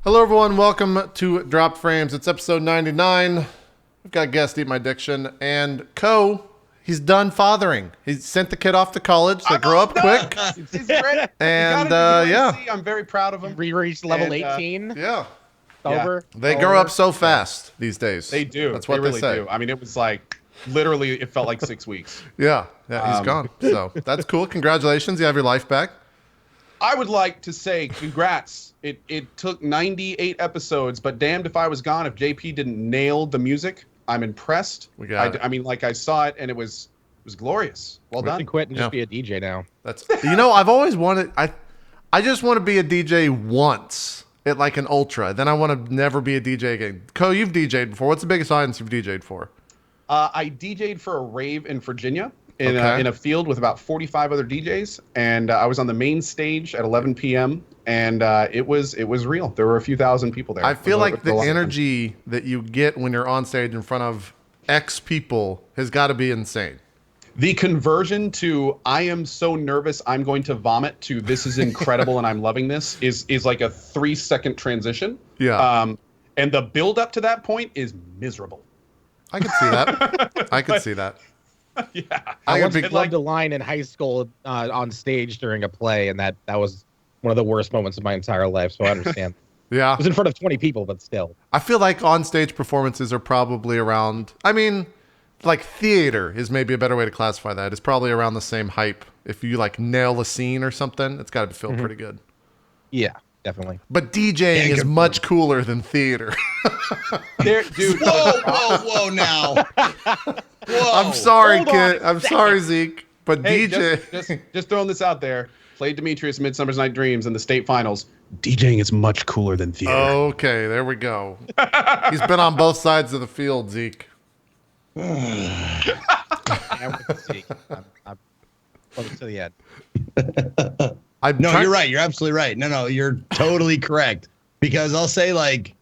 Hello, everyone. Welcome to Drop Frames. It's episode 99. We've got guest Eat My Diction and Cohh. He's done fathering. He sent the kid off to college. They grow up quick. He's great. And yeah, I'm very proud of him. Reached level 18. Yeah. Over. They grow up so fast these days. They do. That's what they really say. do. I mean, it was like literally, it felt like 6 weeks. Yeah, he's gone. So that's cool. Congratulations. You have your life back. I would like to say congrats. It took 98 episodes, but damned if I was gone if JP didn't nail the music. I'm impressed. We got it. I mean, like I saw it and it was glorious. Well We done. can quit and just be a DJ now. That's I've always wanted. I just want to be a DJ once at like an ultra. Then I want to never be a DJ again. Cohh, you've DJed before. What's the biggest audience you've DJed for? I DJ'd for a rave in Virginia in Okay. in a field with about 45 other DJs, and I was on the main stage at 11 p.m. and it was real. There were a few thousand people there. I feel It was like a the lot of fun. energy that you get when you're on stage in front of X people has got to be insane. The conversion to I am so nervous I'm going to vomit to this is incredible and I'm loving this is like a 3-second transition. Yeah. And the build up to that point is miserable. I can see that. I can see that. Yeah. I gotta once be- loved a line in high school on stage during a play, and that was one of the worst moments of my entire life, so I understand. Yeah. It was in front of 20 people, but still. I feel like on-stage performances are probably around, I mean, like theater is maybe a better way to classify that. It's probably around the same hype. If you like nail a scene or something, it's got to feel pretty good. Yeah, definitely. But DJing is much cooler than theater. Dude, Whoa now. Whoa. I'm sorry, Hold on kid. a I'm sorry, Zeke. But hey, DJ. just throwing this out there. Played Demetrius Midsummer's Night Dreams in the state finals. DJing is much cooler than theater. Okay, there we go. He's been on both sides of the field, Zeke. I'm with Zeke. I'm close to the end. No, you're right. You're absolutely right. No, you're totally correct. Because I'll say, like,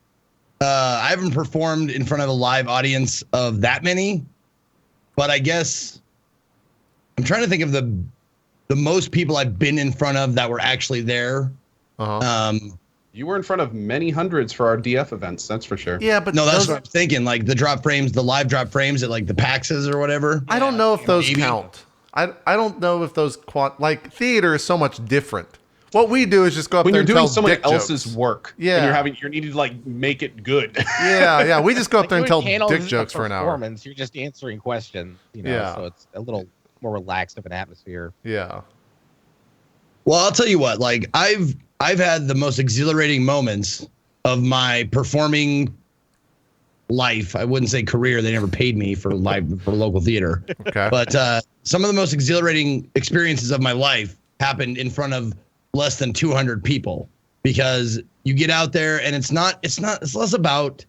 I haven't performed in front of a live audience of that many, but I guess I'm trying to think of the most people I've been in front of that were actually there. Uh-huh. You were in front of many hundreds for our DF events, that's for sure. Yeah, but No, that's those, what I'm thinking. Like the drop frames, the live drop frames at like the PAXs or whatever. I don't know if those maybe. count. I don't know if those like theater is so much different. What we do is just go up When there you're and doing tell someone dick else's jokes. work, Yeah. and you're needing to like make it good. Yeah. We just go up there and tell Doing panels dick is a jokes for an hour. performance. You're just answering questions, Yeah. so it's a little more relaxed of an atmosphere. Yeah. Well, I'll tell you what, like I've had the most exhilarating moments of my performing life. I wouldn't say career. They never paid me for local theater. Okay. But some of the most exhilarating experiences of my life happened in front of less than 200 people because you get out there and it's less about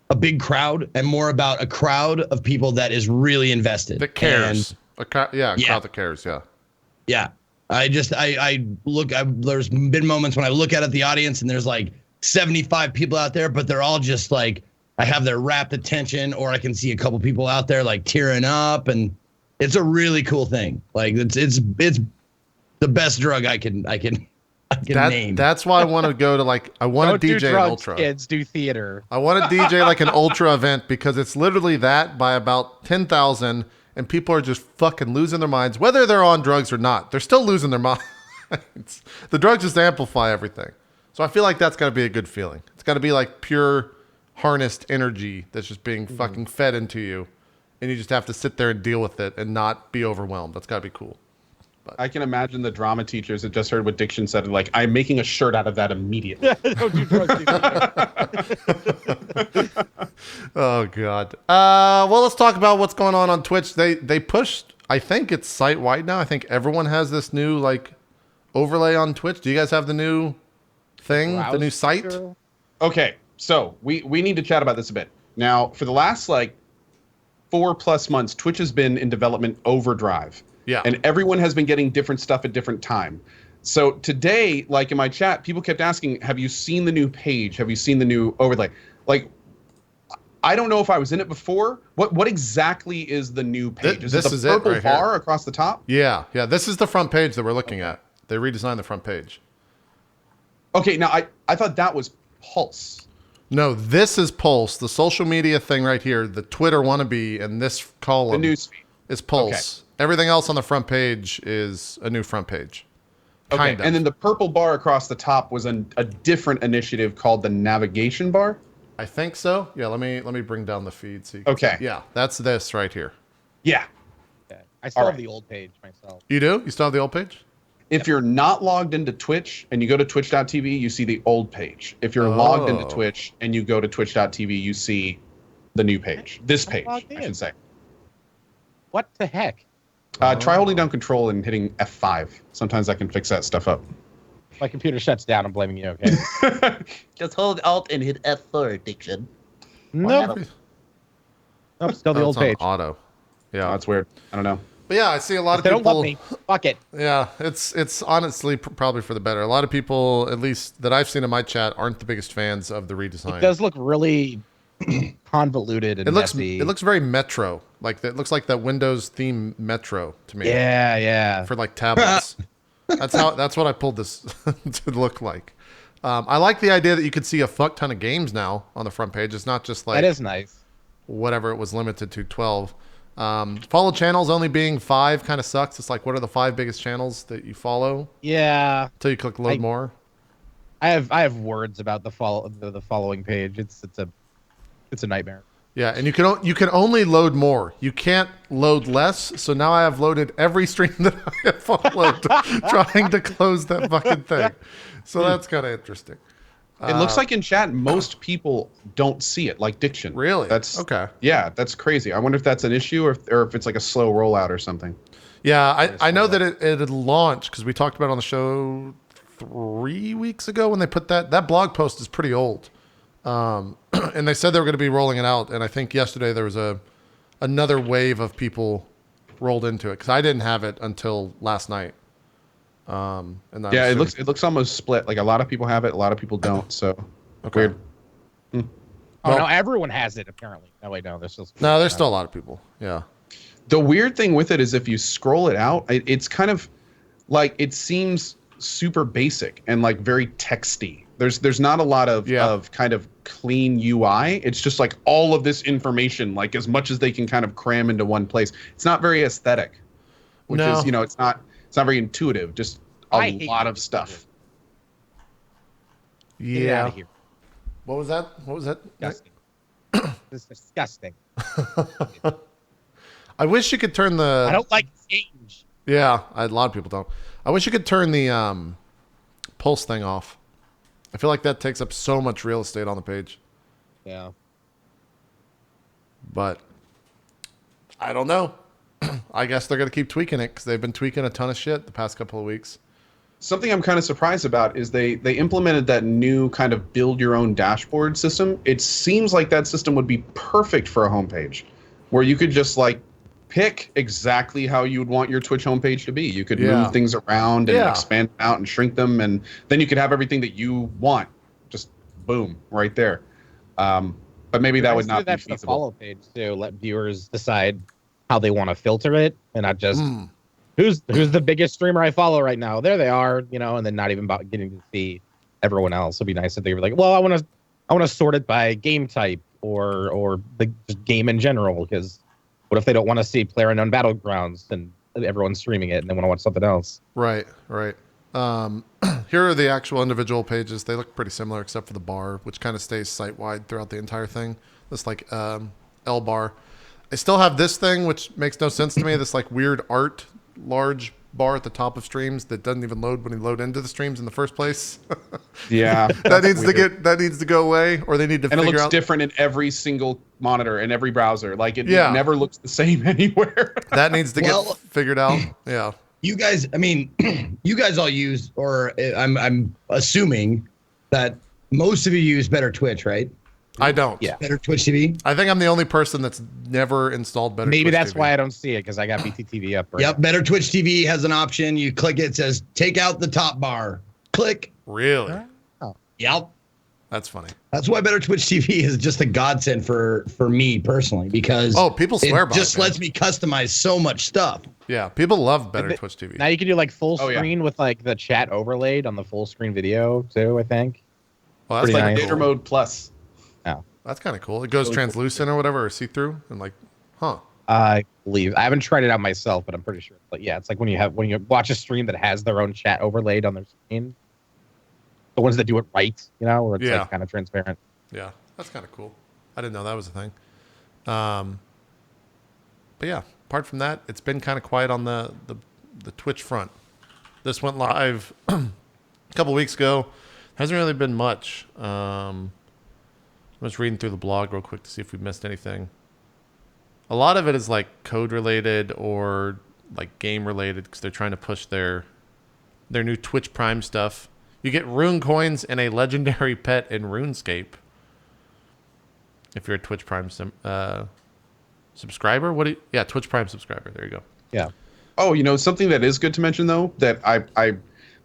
a big crowd and more about a crowd of people that is really invested. that cares. And A crowd that cares. Yeah. yeah, I look, there's been moments when I look at the audience and there's like 75 people out there, but they're all just like, I have their rapt attention, or I can see a couple people out there like tearing up, and it's a really cool thing. Like it's the best drug I can name. That's why I want to go to I want Don't to do DJ an drugs, ultra. kids. Do theater. I want to DJ like an ultra event because it's literally that by about 10,000 and people are just fucking losing their minds. Whether they're on drugs or not, they're still losing their minds. The drugs just amplify everything. So I feel like that's got to be a good feeling. It's got to be like pure harnessed energy that's just being fucking fed into you. And you just have to sit there and deal with it and not be overwhelmed. That's got to be cool. I can imagine the drama teachers that just heard what Diction said, and like, I'm making a shirt out of that immediately. Don't do drugs. Do theater. Oh God. Well, let's talk about what's going on Twitch. They pushed. I think it's site wide now. I think everyone has this new like overlay on Twitch. Do you guys have the new thing, the new site? Browser? Okay, so we need to chat about this a bit. Now, for the last like 4+ months, Twitch has been in development overdrive. Yeah. And everyone has been getting different stuff at different time. So today, like in my chat, people kept asking, have you seen the new page? Have you seen the new overlay? Like, I don't know if I was in it before. What exactly is the new page? This it is the it purple right here. bar across the top? Yeah. This is the front page that we're looking at. They redesigned the front page. Okay, now I thought that was Pulse. No, this is Pulse, the social media thing right here, the Twitter wannabe, and this column The newsfeed. is Pulse. Everything else on the front page is a new front page. Okay, Kind of. and then the purple bar across the top was a different initiative called the navigation bar. I think so. Yeah, let me bring down the feed so you can Okay. see. Yeah, that's this right here. Yeah. Okay. I still All have right. the old page myself. You do? You still have the old page? If you're not logged into Twitch and you go to twitch.tv, you see the old page. If you're logged into Oh. Twitch and you go to twitch.tv, you see the new page. This I'm page, logged I in. should say. What the heck? Try holding down control and hitting F5. Sometimes I can fix that stuff up. My computer shuts down. I'm blaming you. Okay. Just hold Alt and hit F4, Diction. Nope. Nope. Still the Oh, old it's on page. auto. Oh, Yeah. that's weird. I don't know. But yeah, I see a lot of They don't love people. me. Fuck it. Yeah, it's honestly probably for the better. A lot of people, at least that I've seen in my chat, aren't the biggest fans of the redesign. It does look really convoluted and It looks messy. it looks very Metro. Like it looks like that Windows theme Metro to me. Yeah. For like tablets. That's what I pulled this to look like. I like the idea that you could see a fuck ton of games now on the front page. It's not just like That is nice. whatever it was limited to 12. Follow channels only being 5 kind of sucks. It's like, what are the 5 biggest channels that you follow Yeah. until you click load more? I have words about the following page. It's a nightmare. Yeah, and you can only load more. You can't load less. So now I have loaded every stream that I have followed, trying to close that fucking thing. So that's kind of interesting. It looks like in chat most people don't see it, like Diction. Really? That's okay. Yeah, that's crazy. I wonder if that's an issue or if it's like a slow rollout or something. Yeah, I know that it had launched because we talked about it on the show 3 weeks ago when they put that blog post is pretty old. And they said they were going to be rolling it out. And I think yesterday there was another wave of people rolled into it because I didn't have it until last night. And I Yeah, assume- it looks almost split. Like a lot of people have it, a lot of people don't. So Okay. weird. Oh Well- no, everyone has it apparently. No, wait, no, there's still. No, there's still a lot of people. Yeah. The weird thing with it is if you scroll it out, it's kind of like it seems super basic and like very texty. There's not a lot of kind of clean UI. It's just like all of this information, like as much as they can kind of cram into one place. It's not very aesthetic, which No. is it's not very intuitive. Just I a hate lot of it. stuff. Get Yeah. out of here. What was that? Disgusting. This is disgusting. I wish you could turn the. I don't like change. Yeah, a lot of people don't. I wish you could turn the pulse thing off. I feel like that takes up so much real estate on the page. Yeah. But I don't know. I guess they're going to keep tweaking it because they've been tweaking a ton of shit the past couple of weeks. Something I'm kind of surprised about is they implemented that new kind of build your own dashboard system. It seems like that system would be perfect for a homepage where you could just like pick exactly how you would want your Twitch homepage to be. You could move things around and expand them out and shrink them, and then you could have everything that you want. Just boom, right there. But maybe that would not be that for the feasible. follow page too. Let viewers decide how they want to filter it, and not just who's the biggest streamer I follow right now. There they are, and then not even about getting to see everyone else. It'd be nice if they were like, well, I want to sort it by game type or the just game in general. Because what if they don't want to see PlayerUnknown Battlegrounds and everyone's streaming it and they want to watch something else? Right. Here are the actual individual pages. They look pretty similar except for the bar, which kind of stays site-wide throughout the entire thing. This like L bar. I still have this thing, which makes no sense to me. This like weird art large bar at the top of streams that doesn't even load when you load into the streams in the first place. Yeah, that needs to go away, or they need to and it figure looks out. different in every single monitor and every browser. Like it never looks the same anywhere. That needs to Well- get figured out. Yeah. You guys, I mean, you guys all use, or I'm assuming that most of you use Better Twitch, right? I don't. Yeah. Better Twitch TV. I think I'm the only person that's never installed Better Maybe Twitch that's TV. why I don't see it, because I got BTTV up. Right Yep, Better Twitch TV has an option. You click it, says take out the top bar. Click. Really? Yep. That's funny. That's why Better Twitch TV is just a godsend for me personally, because People swear by it. Just lets me customize so much stuff. Yeah, people love Better Twitch TV. Now you can do like full Oh, yeah. screen with like the chat overlaid on the full screen video too, I think. Well, that's pretty like nice. Theater mode plus. That's kind of cool. It goes translucent or whatever, or see-through, and like, huh? I believe I haven't tried it out myself, but I'm pretty sure. But yeah, it's like when you watch a stream that has their own chat overlaid on their screen. The ones that do it right, you know, where it's like kind of transparent. Yeah, that's kind of cool. I didn't know that was a thing. But yeah, apart from that, it's been kind of quiet on the Twitch front. This went live a couple weeks ago. Hasn't really been much. I'm just reading through the blog real quick to see if we missed anything. A lot of it is like code related or like game related because they're trying to push their new Twitch Prime stuff. You get rune coins and a legendary pet in RuneScape. If you're a Twitch Prime subscriber, Twitch Prime subscriber. There you go. Yeah. Oh, something that is good to mention though, that I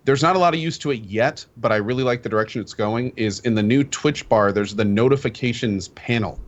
there's not a lot of use to it yet, but I really like the direction it's going, is in the new Twitch bar, there's the notifications panel.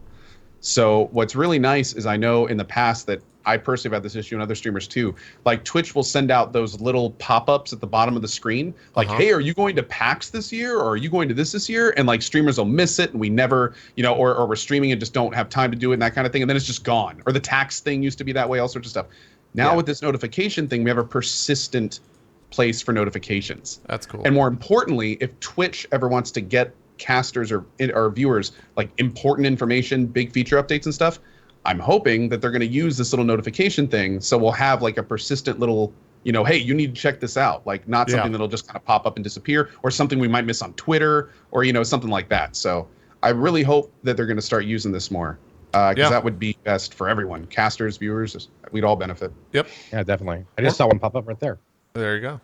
So what's really nice is I know in the past that I personally have had this issue and other streamers too. Like Twitch will send out those little pop-ups at the bottom of the screen. Like, hey, are you going to PAX this year? Or are you going to this year? And like streamers will miss it and we never, or we're streaming and just don't have time to do it and that kind of thing. And then it's just gone. Or the tax thing used to be that way, all sorts of stuff. Now with this notification thing, we have a persistent place for notifications. That's cool. And more importantly, if Twitch ever wants to get casters or viewers like important information, big feature updates and stuff, I'm hoping that they're going to use this little notification thing, so we'll have like a persistent little, hey, you need to check this out, like not something that'll just kind of pop up and disappear, or something we might miss on Twitter, or something like that. So I really hope that they're going to start using this more, because that would be best for everyone, casters, viewers, we'd all benefit. Yep. Yeah, definitely. I just saw one pop up right there. There you go.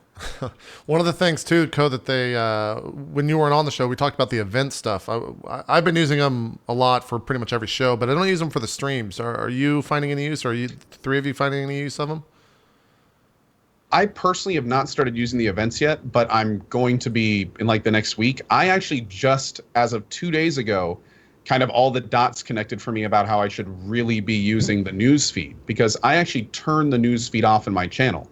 One of the things too, Cohh, that they when you weren't on the show, we talked about the event stuff. I've been using them a lot for pretty much every show, but I don't use them for the streams. Are you finding any use? Or are you three of you finding any use of them? I personally have not started using the events yet, but I'm going to be in like the next week. I actually just, as of 2 days ago, kind of all the dots connected for me about how I should really be using the news feed, because I actually turn the news feed off in my channel.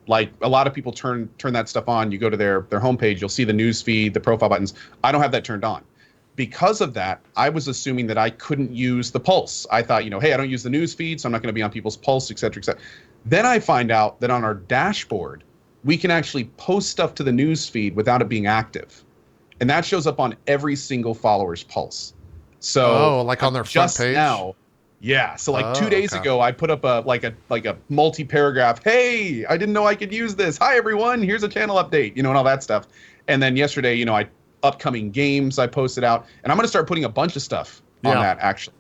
Like a lot of people turn that stuff on. You go to their homepage, you'll see the news feed, the profile buttons. I don't have that turned on. Because of that, I was assuming that I couldn't use the pulse. I thought, hey, I don't use the news feed, so I'm not going to be on people's pulse, et cetera, et cetera. Then I find out that on our dashboard, we can actually post stuff to the news feed without it being active. And that shows up on every single follower's pulse. So like on their front page? Now, yeah. So like 2 days ago, I put up a multi-paragraph. Hey, I didn't know I could use this. Hi everyone, here's a channel update. And all that stuff. And then yesterday, upcoming games I posted out, and I'm going to start putting a bunch of stuff on that actually.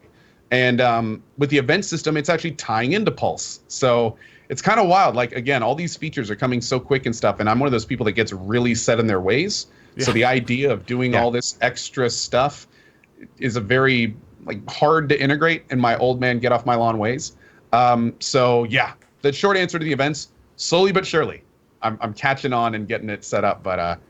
And with the event system, it's actually tying into Pulse. So it's kind of wild. Like again, all these features are coming so quick and stuff. And I'm one of those people that gets really set in their ways. Yeah. So the idea of doing all this extra stuff is a very hard to integrate in my old man get off my lawn ways. So yeah, the short answer to the events, slowly but surely, I'm catching on and getting it set up, but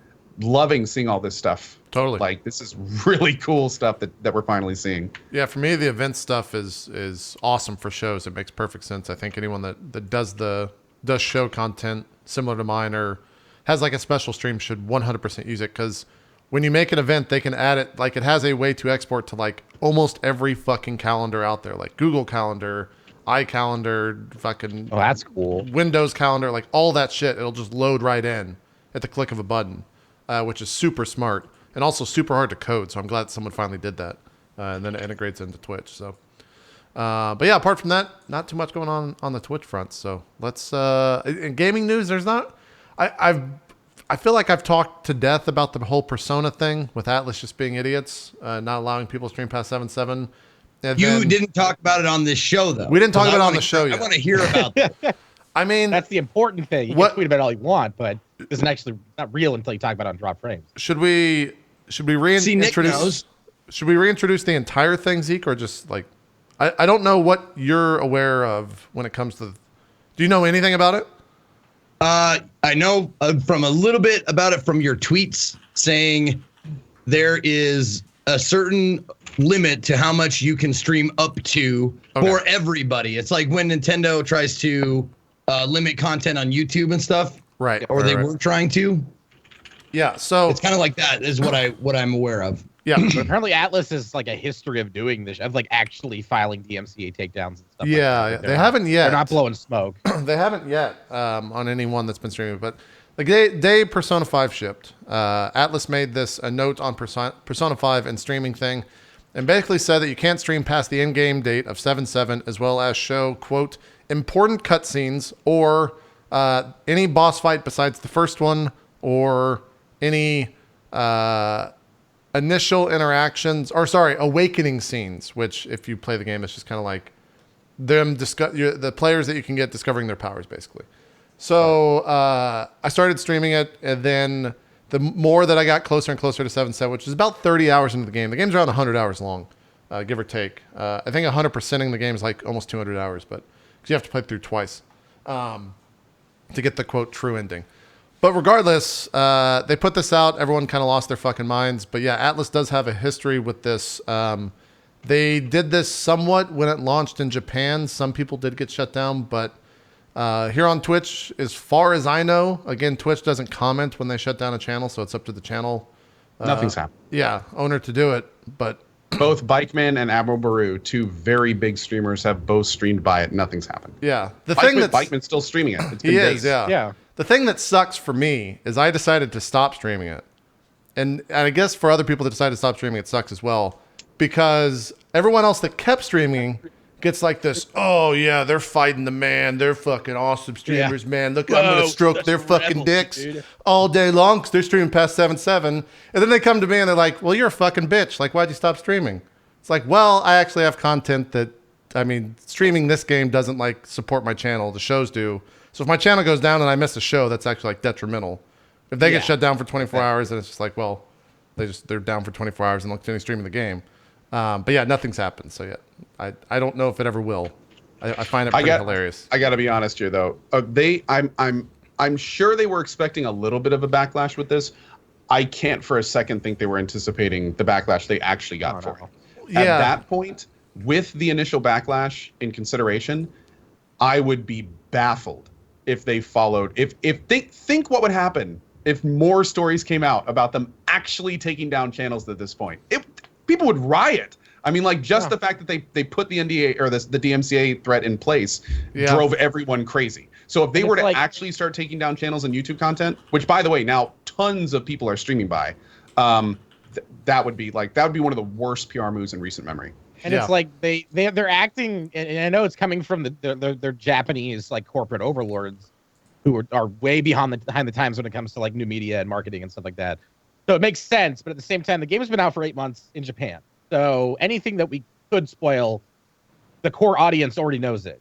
loving seeing all this stuff. Totally. Like this is really cool stuff that we're finally seeing. Yeah, for me the event stuff is awesome for shows. It makes perfect sense. I think anyone that does show content similar to mine or has like a special stream should 100% use it, because when you make an event, they can add it, like it has a way to export to like almost every fucking calendar out there, like Google Calendar, iCalendar, fucking that's cool. Windows Calendar, like all that shit. It'll just load right in at the click of a button, which is super smart and also super hard to code. So I'm glad someone finally did that, and then it integrates into Twitch. So, but yeah, apart from that, not too much going on the Twitch front. So let's in gaming news, there's not. I feel like I've talked to death about the whole Persona thing with Atlas just being idiots, not allowing people to stream past 7.7. You didn't talk about it on this show, though. We didn't talk about it on the show yet. I want to hear about that. I mean, that's the important thing. You can tweet about it all you want, but it isn't actually not real until you talk about it on Drop Frames. Should we reintroduce? Should we reintroduce the entire thing, Zeke, or just like I don't know what you're aware of when it comes to. Do you know anything about it? I know from a little bit about it from your tweets saying there is a certain limit to how much you can stream up to for everybody. It's like when Nintendo tries to limit content on YouTube and stuff, Right. or they were trying to. Yeah, so it's kind of like that is what I'm aware of. Yeah, but apparently Atlas is like a history of doing this, of like actually filing DMCA takedowns and stuff. Yeah, like that. they haven't yet. They're not blowing smoke. They haven't yet on anyone that's been streaming, but like day Persona 5 shipped. Atlas made this a note on Persona 5 and streaming thing, and basically said that you can't stream past the in-game date of 7/7, as well as show quote important cutscenes or any boss fight besides the first one or any initial interactions, or sorry, awakening scenes, which if you play the game, it's just kind of like them the players that you can get discovering their powers, basically. So I started streaming it, and then the more that I got closer and closer to 7/7, which is about 30 hours into the game. The game's around 100 hours long, give or take. I think 100%ing the game is like almost 200 hours, but because you have to play through twice to get the quote true ending. But regardless, they put this out. Everyone kind of lost their fucking minds. But yeah, Atlas does have a history with this. They did this somewhat when it launched in Japan. Some people did get shut down, but here on Twitch, as far as I know, again, Twitch doesn't comment when they shut down a channel, so it's up to the channel. Nothing's happened. Yeah, owner to do it, but both Bikeman and Admiral Baru, two very big streamers, have both streamed by it. Nothing's happened. Yeah, the thing that's Bikeman's still streaming it. It's been he days. is, yeah. The thing that sucks for me is I decided to stop streaming it, and I guess for other people that decide to stop streaming, it sucks as well, because everyone else that kept streaming gets like this, oh yeah, they're fighting the man, they're fucking awesome streamers, man. Look, I'm gonna stroke their fucking dicks all day long because they're streaming past 7/7, and then they come to me and they're like, well, you're a fucking bitch. Like, why'd you stop streaming? It's like, well, I actually have content that, I mean, streaming this game doesn't like support my channel. The shows do. So if my channel goes down and I miss a show, that's actually like detrimental. If they get shut down for 24 hours, then it's just like, well, they're down for 24 hours and they'll continue streaming the game. But yeah, nothing's happened. So yeah, I don't know if it ever will. I find it pretty hilarious. I got to be honest here though. I'm sure they were expecting a little bit of a backlash with this. I can't for a second think they were anticipating the backlash they actually got for it. At that point, with the initial backlash in consideration, I would be baffled if they followed. If think what would happen if more stories came out about them actually taking down channels at this point. People would riot. I mean, like just the fact that they put the NDA or the DMCA threat in place drove everyone crazy. So if they were to actually start taking down channels and YouTube content, which by the way now tons of people are streaming by, that would be one of the worst PR moves in recent memory. And it's like they're acting, and I know it's coming from their Japanese like corporate overlords who are way behind the times when it comes to like new media and marketing and stuff like that. So it makes sense, but at the same time, the game has been out for 8 months in Japan. So anything that we could spoil, the core audience already knows it.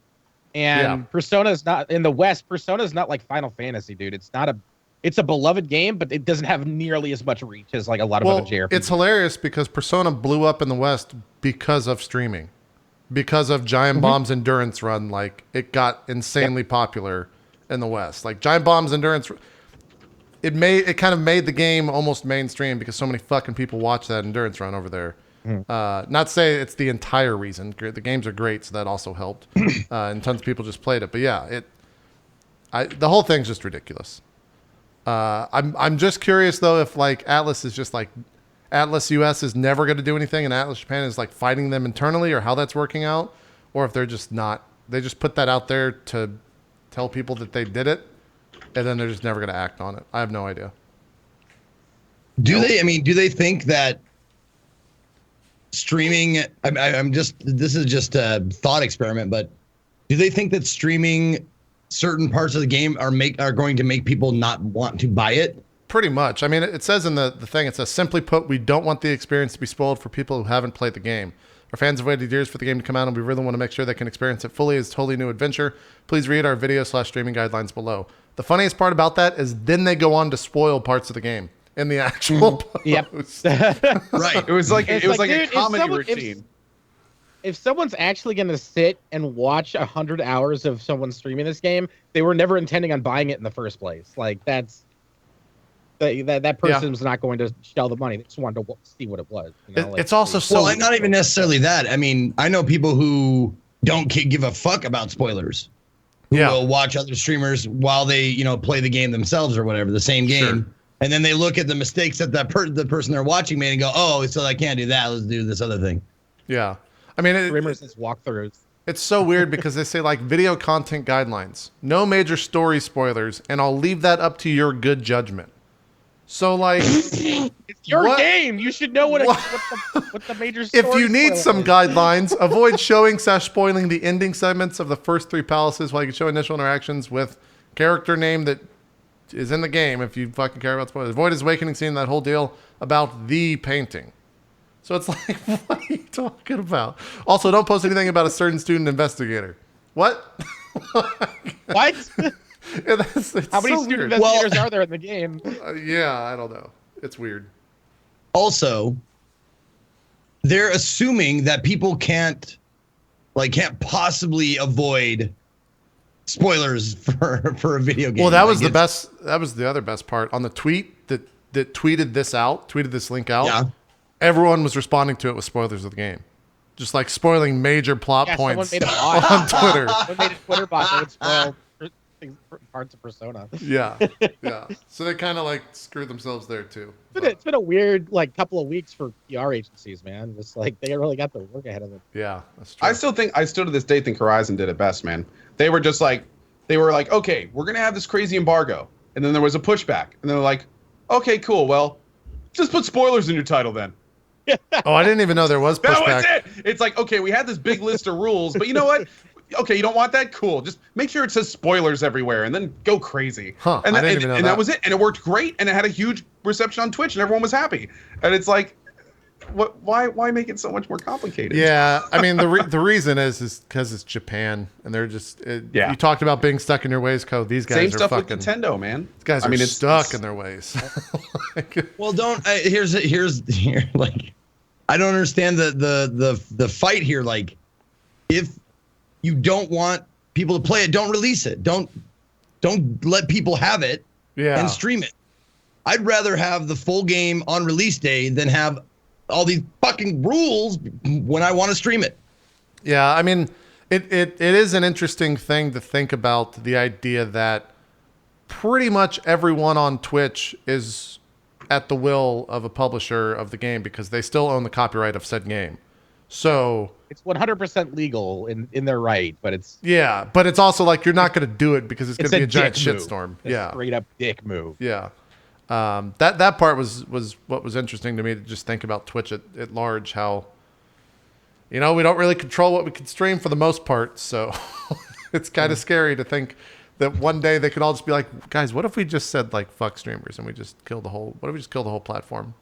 And Persona is not in the West. Persona is not like Final Fantasy, dude. It's a beloved game, but it doesn't have nearly as much reach as like a lot of other JRPGs. It's hilarious because Persona blew up in the West because of streaming, because of Giant Bomb's Endurance Run. Like it got insanely popular in the West. Like Giant Bomb's Endurance, it kind of made the game almost mainstream because so many fucking people watch that Endurance Run over there. Not to say it's the entire reason. The games are great, so that also helped, and tons of people just played it. But yeah, the whole thing's just ridiculous. I'm just curious though if like Atlas is just like Atlas US is never going to do anything and Atlas Japan is like fighting them internally, or how that's working out, or if they're just not. They just put that out there to tell people that they did it, and then they're just never going to act on it. I have no idea. Do they think that streaming? This is just a thought experiment, but do they think that streaming certain parts of the game are going to make people not want to buy it? Pretty much. I mean, it says in the thing, it says, simply put, we don't want the experience to be spoiled for people who haven't played the game. Our fans have waited years for the game to come out, and we really want to make sure they can experience it fully as a totally new adventure. Please read our video/streaming guidelines below. The funniest part about that is then they go on to spoil parts of the game in the actual post. Right. It was like dude, a comedy routine. If someone's actually going to sit and watch 100 hours of someone streaming this game, they were never intending on buying it in the first place. Like that's That person's not going to shell the money. They just wanted to see what it was. You know? It's also so. Well, not even necessarily that. I mean, I know people who don't give a fuck about spoilers. Who will watch other streamers while they, play the game themselves or whatever, the same game. Sure. And then they look at the mistakes that the person they're watching made and go, oh, so I can't do that. Let's do this other thing. Yeah. I mean, streamers just walkthroughs. It's so weird because they say like video content guidelines, no major story spoilers, and I'll leave that up to your good judgment. So like, it's your game. You should know what the major story if you need some guidelines, avoid showing/spoiling the ending segments of the first 3 palaces while you can show initial interactions with character name that is in the game if you fucking care about spoilers. Avoid his awakening scene, that whole deal about the painting. So it's like, what are you talking about? Also, don't post anything about a certain student investigator. What? What? Yeah, How many student investigators are there in the game? Yeah, I don't know. It's weird. Also, they're assuming that people can't possibly avoid spoilers for a video game. Well, that was the best. That was the other best part on the tweet that tweeted this link out. Yeah. Everyone was responding to it with spoilers of the game, just like spoiling major plot points on Twitter. Someone made a Twitter bot that would spoil parts of Persona. Yeah. So they kind of like screwed themselves there too. It's been a weird couple of weeks for PR agencies, man. Just like they really got their work ahead of them. Yeah, that's true. I still to this day think Horizon did it best, man. They were like, okay, we're gonna have this crazy embargo, and then there was a pushback, and they're like, okay, cool, well, just put spoilers in your title then. Oh, I didn't even know there was pushback. That was it. It's like, okay, we had this big list of rules, but you know what? Okay, you don't want that? Cool. Just make sure it says spoilers everywhere and then go crazy. Huh, and I didn't even know that was it. And it worked great, and it had a huge reception on Twitch, and everyone was happy. And it's like, why make it so much more complicated? Yeah, I mean, the reason is because it's Japan, and they're just... You talked about being stuck in your ways, Cohh. These guys Same are stuff fucking... with Nintendo, man. These guys are stuck in their ways. Well, here's like... I don't understand the fight here. Like, if you don't want people to play it, don't release it. Don't let people have it and stream it. I'd rather have the full game on release day than have all these fucking rules when I want to stream it. Yeah, I mean, it is an interesting thing to think about, the idea that pretty much everyone on Twitch is at the will of a publisher of the game because they still own the copyright of said game. So it's 100% legal in their right, but it's... Yeah, but it's also like you're not going to do it because it's going to be a giant shitstorm. Yeah. Straight up dick move. Yeah. That part was what was interesting to me, to just think about Twitch at large, how, we don't really control what we can stream for the most part. So it's kind of scary to think that one day they could all just be like, guys, what if we just said like fuck streamers and we just killed what if we just kill the whole platform?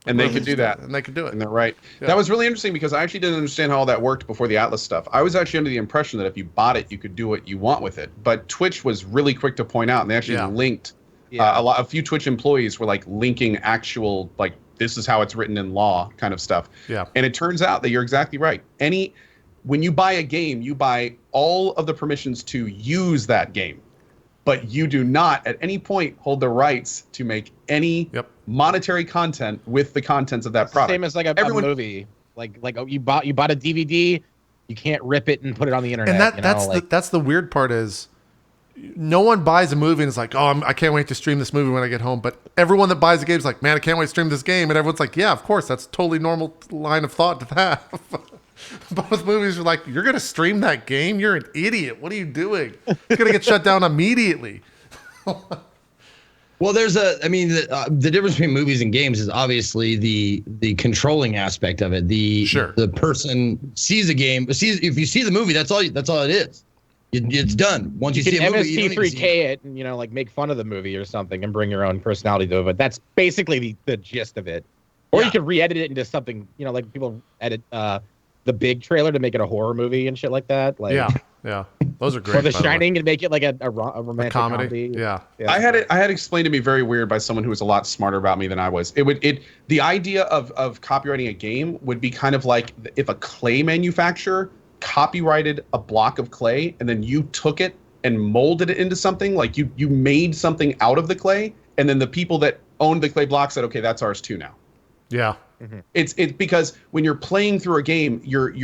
And they could do that. And they could do it. And they're right. Yeah. That was really interesting because I actually didn't understand how all that worked before the Atlas stuff. I was actually under the impression that if you bought it, you could do what you want with it. But Twitch was really quick to point out, and they actually linked a few Twitch employees were like linking actual, like, this is how it's written in law kind of stuff. Yeah. And it turns out that you're exactly right. When you buy a game, you buy all of the permissions to use that game. But you do not at any point hold the rights to make any monetary content with the contents of that product. Same as like a movie. Like you bought a DVD, you can't rip it and put it on the internet. And that's the weird part is, no one buys a movie and is like, oh, I can't wait to stream this movie when I get home. But everyone that buys a game is like, man, I can't wait to stream this game. And everyone's like, yeah, of course, that's a totally normal line of thought to have. But with movies, you're like, you're going to stream that game? You're an idiot. What are you doing? It's going to get shut down immediately. Well, the difference between movies and games is obviously the controlling aspect of it. The person sees a game, if you see the movie, that's all it is. It's done. Once you see a movie, you MST3K it and like make fun of the movie or something and bring your own personality to it. That's basically the gist of it. Or you could re-edit it into something, like people edit the Big trailer to make it a horror movie and shit like that. Like, yeah, those are great. Or The Shining and make it like a romantic comedy. Yeah. I had it explained to me very weird by someone who was a lot smarter about me than I was. The idea of copyrighting a game would be kind of like if a clay manufacturer copyrighted a block of clay and then you took it and molded it into something, like you made something out of the clay and then the people that owned the clay blocks said, okay, that's ours too now. Yeah. It's because when you're playing through a game, you're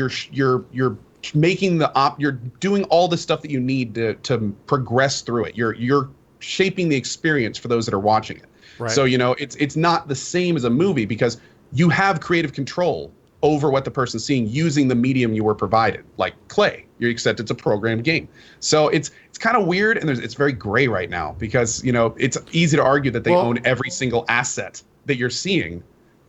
making you're doing all the stuff that you need to progress through it. You're shaping the experience for those that are watching it. Right. So it's not the same as a movie because you have creative control over what the person's seeing using the medium you were provided, like clay. Except it's a programmed game. So it's kind of weird, and it's very gray right now because it's easy to argue that they own every single asset that you're seeing.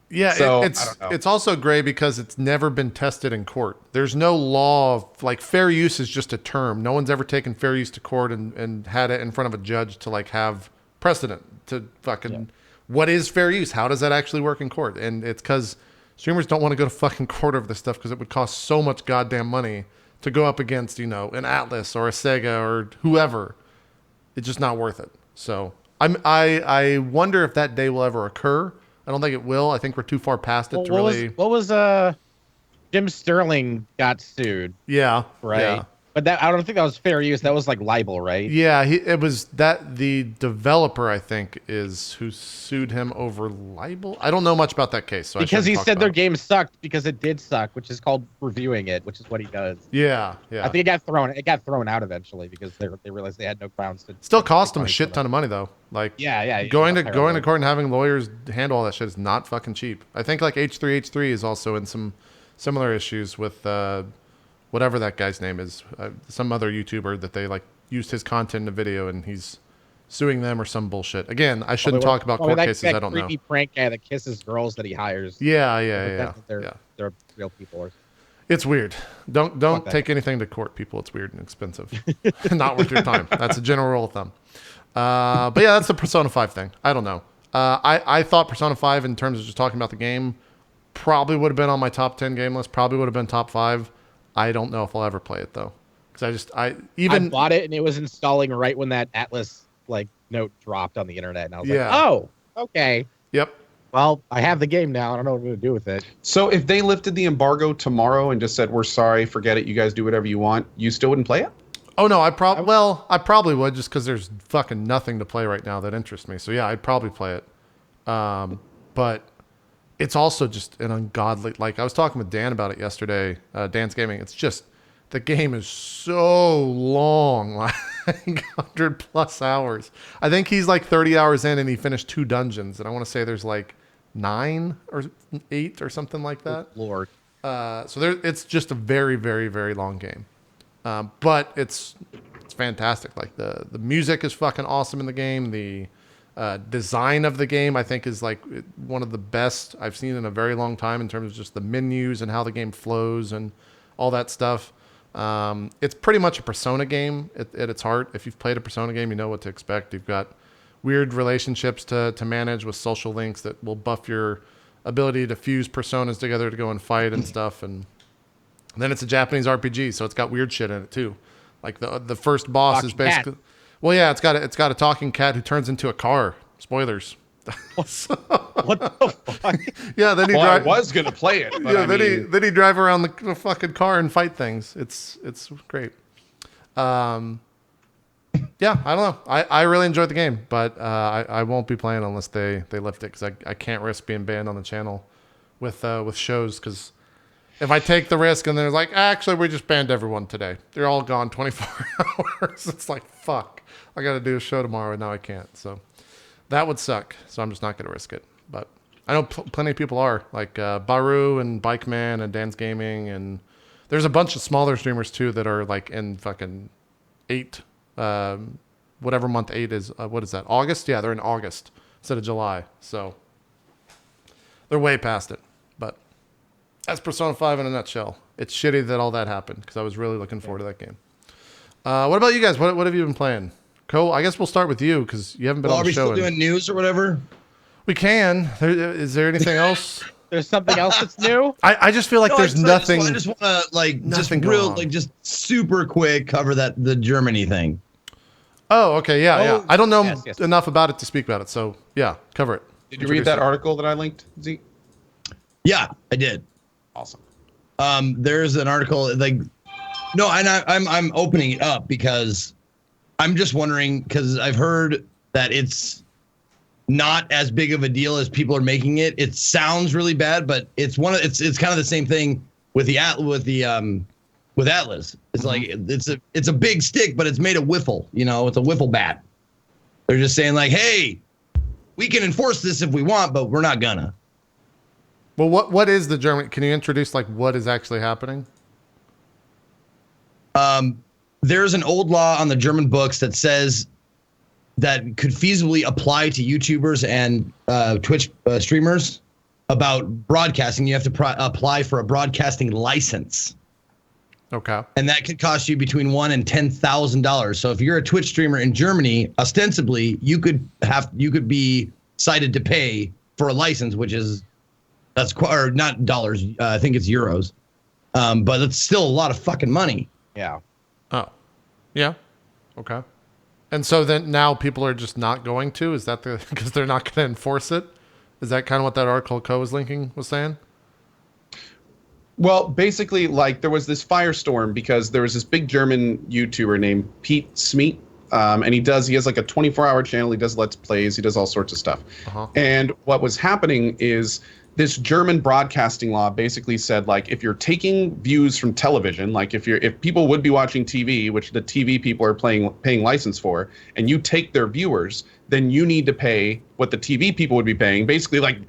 Yeah, so, it's also gray because it's never been tested in court. There's no law of, like, fair use is just a term. No one's ever taken fair use to court and had it in front of a judge to, like, have precedent to fucking what is fair use? How does that actually work in court? And it's because streamers don't want to go to fucking court over this stuff because it would cost so much goddamn money to go up against, an Atlas or a Sega or whoever. It's just not worth it. So I wonder if that day will ever occur. I don't think it will. I think we're too far past it to really. What was Jim Sterling got sued? Yeah. Right. Yeah. But I don't think that was fair use. That was like libel, right? Yeah, it was that the developer, I think, is who sued him over libel. I don't know much about that case, so because he said their game sucked because it did suck, which is called reviewing it, which is what he does. Yeah. I think it got thrown out eventually because they realized they had no grounds to. Still cost them a shit ton of money though. Like going to court and having lawyers handle all that shit is not fucking cheap. I think like H3H3 is also in some similar issues with whatever that guy's name is, some other YouTuber that they like used his content in a video and he's suing them or some bullshit. Again, I shouldn't talk about court cases. I don't know. Creepy prank guy that kisses girls that he hires. Yeah. They're real people. It's weird. Don't take anything to court, people. It's weird and expensive. Not worth your time. That's a general rule of thumb. But yeah, that's the Persona 5 thing. I don't know. I thought Persona 5, in terms of just talking about the game, probably would have been on my top 10 game list. Probably would have been top 5. I don't know if I'll ever play it though, because I bought it and it was installing right when that Atlas note dropped on the internet, and I was like, oh, okay. Yep. Well, I have the game now. I don't know what I'm going to do with it. So if they lifted the embargo tomorrow and just said, we're sorry, forget it, you guys do whatever you want, you still wouldn't play it? Oh no, I probably would, just because there's fucking nothing to play right now that interests me. So yeah, I'd probably play it. But it's also just an ungodly, like I was talking with Dan about it yesterday, Dan's Gaming. It's just, the game is so long, like 100 plus hours. I think he's like 30 hours in and he finished 2 dungeons. And I want to say there's like 9 or 8 or something like that. Lord. So it's just a very, very, very long game. But it's fantastic. Like the music is fucking awesome in the game. The design of the game, I think, is like one of the best I've seen in a very long time in terms of just the menus and how the game flows and all that stuff. It's pretty much a Persona game at its heart. If you've played a Persona game, you know what to expect. You've got weird relationships to manage with social links that will buff your ability to fuse personas together to go and fight and stuff. And then it's a Japanese RPG, so it's got weird shit in it too. Like the first boss talking is basically cat. Well, yeah, it's got a talking cat who turns into a car. Spoilers. What the fuck? Yeah, then I was gonna play it. But yeah, then he drive around the fucking car and fight things. It's great. Yeah, I don't know. I really enjoyed the game, but I won't be playing unless they lift it, because I can't risk being banned on the channel with shows, because if I take the risk and they're like, actually, we just banned everyone today, they're all gone 24 hours. It's like, fuck, I got to do a show tomorrow and now I can't. So that would suck. So I'm just not going to risk it. But I know plenty of people are, like Baru and Bike Man and Dan's Gaming, and there's a bunch of smaller streamers too that are like in fucking 8, whatever month 8 is. What is that? August? Yeah, they're in August instead of July. So they're way past it. But that's Persona 5 in a nutshell. It's shitty that all that happened, because I was really looking forward to that game. What about you guys? What have you been playing? Cohh, I guess we'll start with you, because you haven't been on the show. Are we still doing news or whatever? We can. Is there anything else? There's something else that's new? I just feel like there's nothing. I just want to nothing going on. just super quick cover the Germany thing. Oh, okay, yeah. I don't know yes. enough about it to speak about it, so yeah, cover it. Did you read that article that I linked, Zeke? Yeah, I did. Awesome. There's an article I'm opening it up because I'm just wondering, because I've heard that it's not as big of a deal as people are making it. It sounds really bad, but it's kind of the same thing with the with Atlas. It's like it's a big stick, but it's made of wiffle. You know, it's a wiffle bat. They're just saying like, hey, we can enforce this if we want, but we're not gonna. Well, what is the German? Can you introduce like what is actually happening? There's an old law on the German books that says that could feasibly apply to YouTubers and Twitch streamers about broadcasting. You have to apply for a broadcasting license. Okay. And that could cost you between $1,000 and $10,000. So if you're a Twitch streamer in Germany, ostensibly you could be cited to pay for a license, or not dollars. I think it's euros. But it's still a lot of fucking money. Yeah. Oh, yeah. Okay. And so then now people are just not going to? Is that because they're not going to enforce it? Is that kind of what that article Cohh was saying? Well, basically, like there was this firestorm because there was this big German YouTuber named Pete Smeet, and he has like a 24-hour channel. He does Let's Plays. He does all sorts of stuff. And what was happening is this German broadcasting law basically said, like, if you're taking views from television, like if people would be watching TV, which the TV people are paying license for, and you take their viewers, then you need to pay what the TV people would be paying. Basically, like,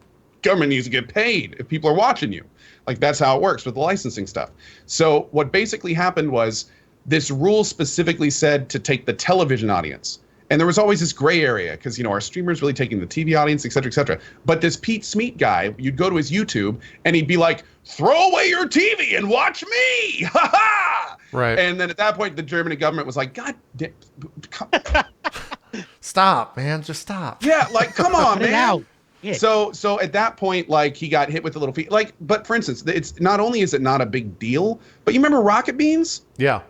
government needs to get paid if people are watching you. Like, that's how it works with the licensing stuff. So what basically happened was this rule specifically said to take the television audience. And there was always this gray area because, you know, our streamers really taking the TV audience, et cetera, et cetera. But this Pete Smeet guy, you'd go to his YouTube and he'd be like, throw away your TV and watch me. Ha ha. Right. And then at that point, the German government was like, God damn. Stop, man. Just stop. Yeah, like, come on, man. Out. Yeah. So at that point, like, he got hit with a little feet. Like, but for instance, it's not only is it not a big deal, but you remember Rocket Beans? Yeah.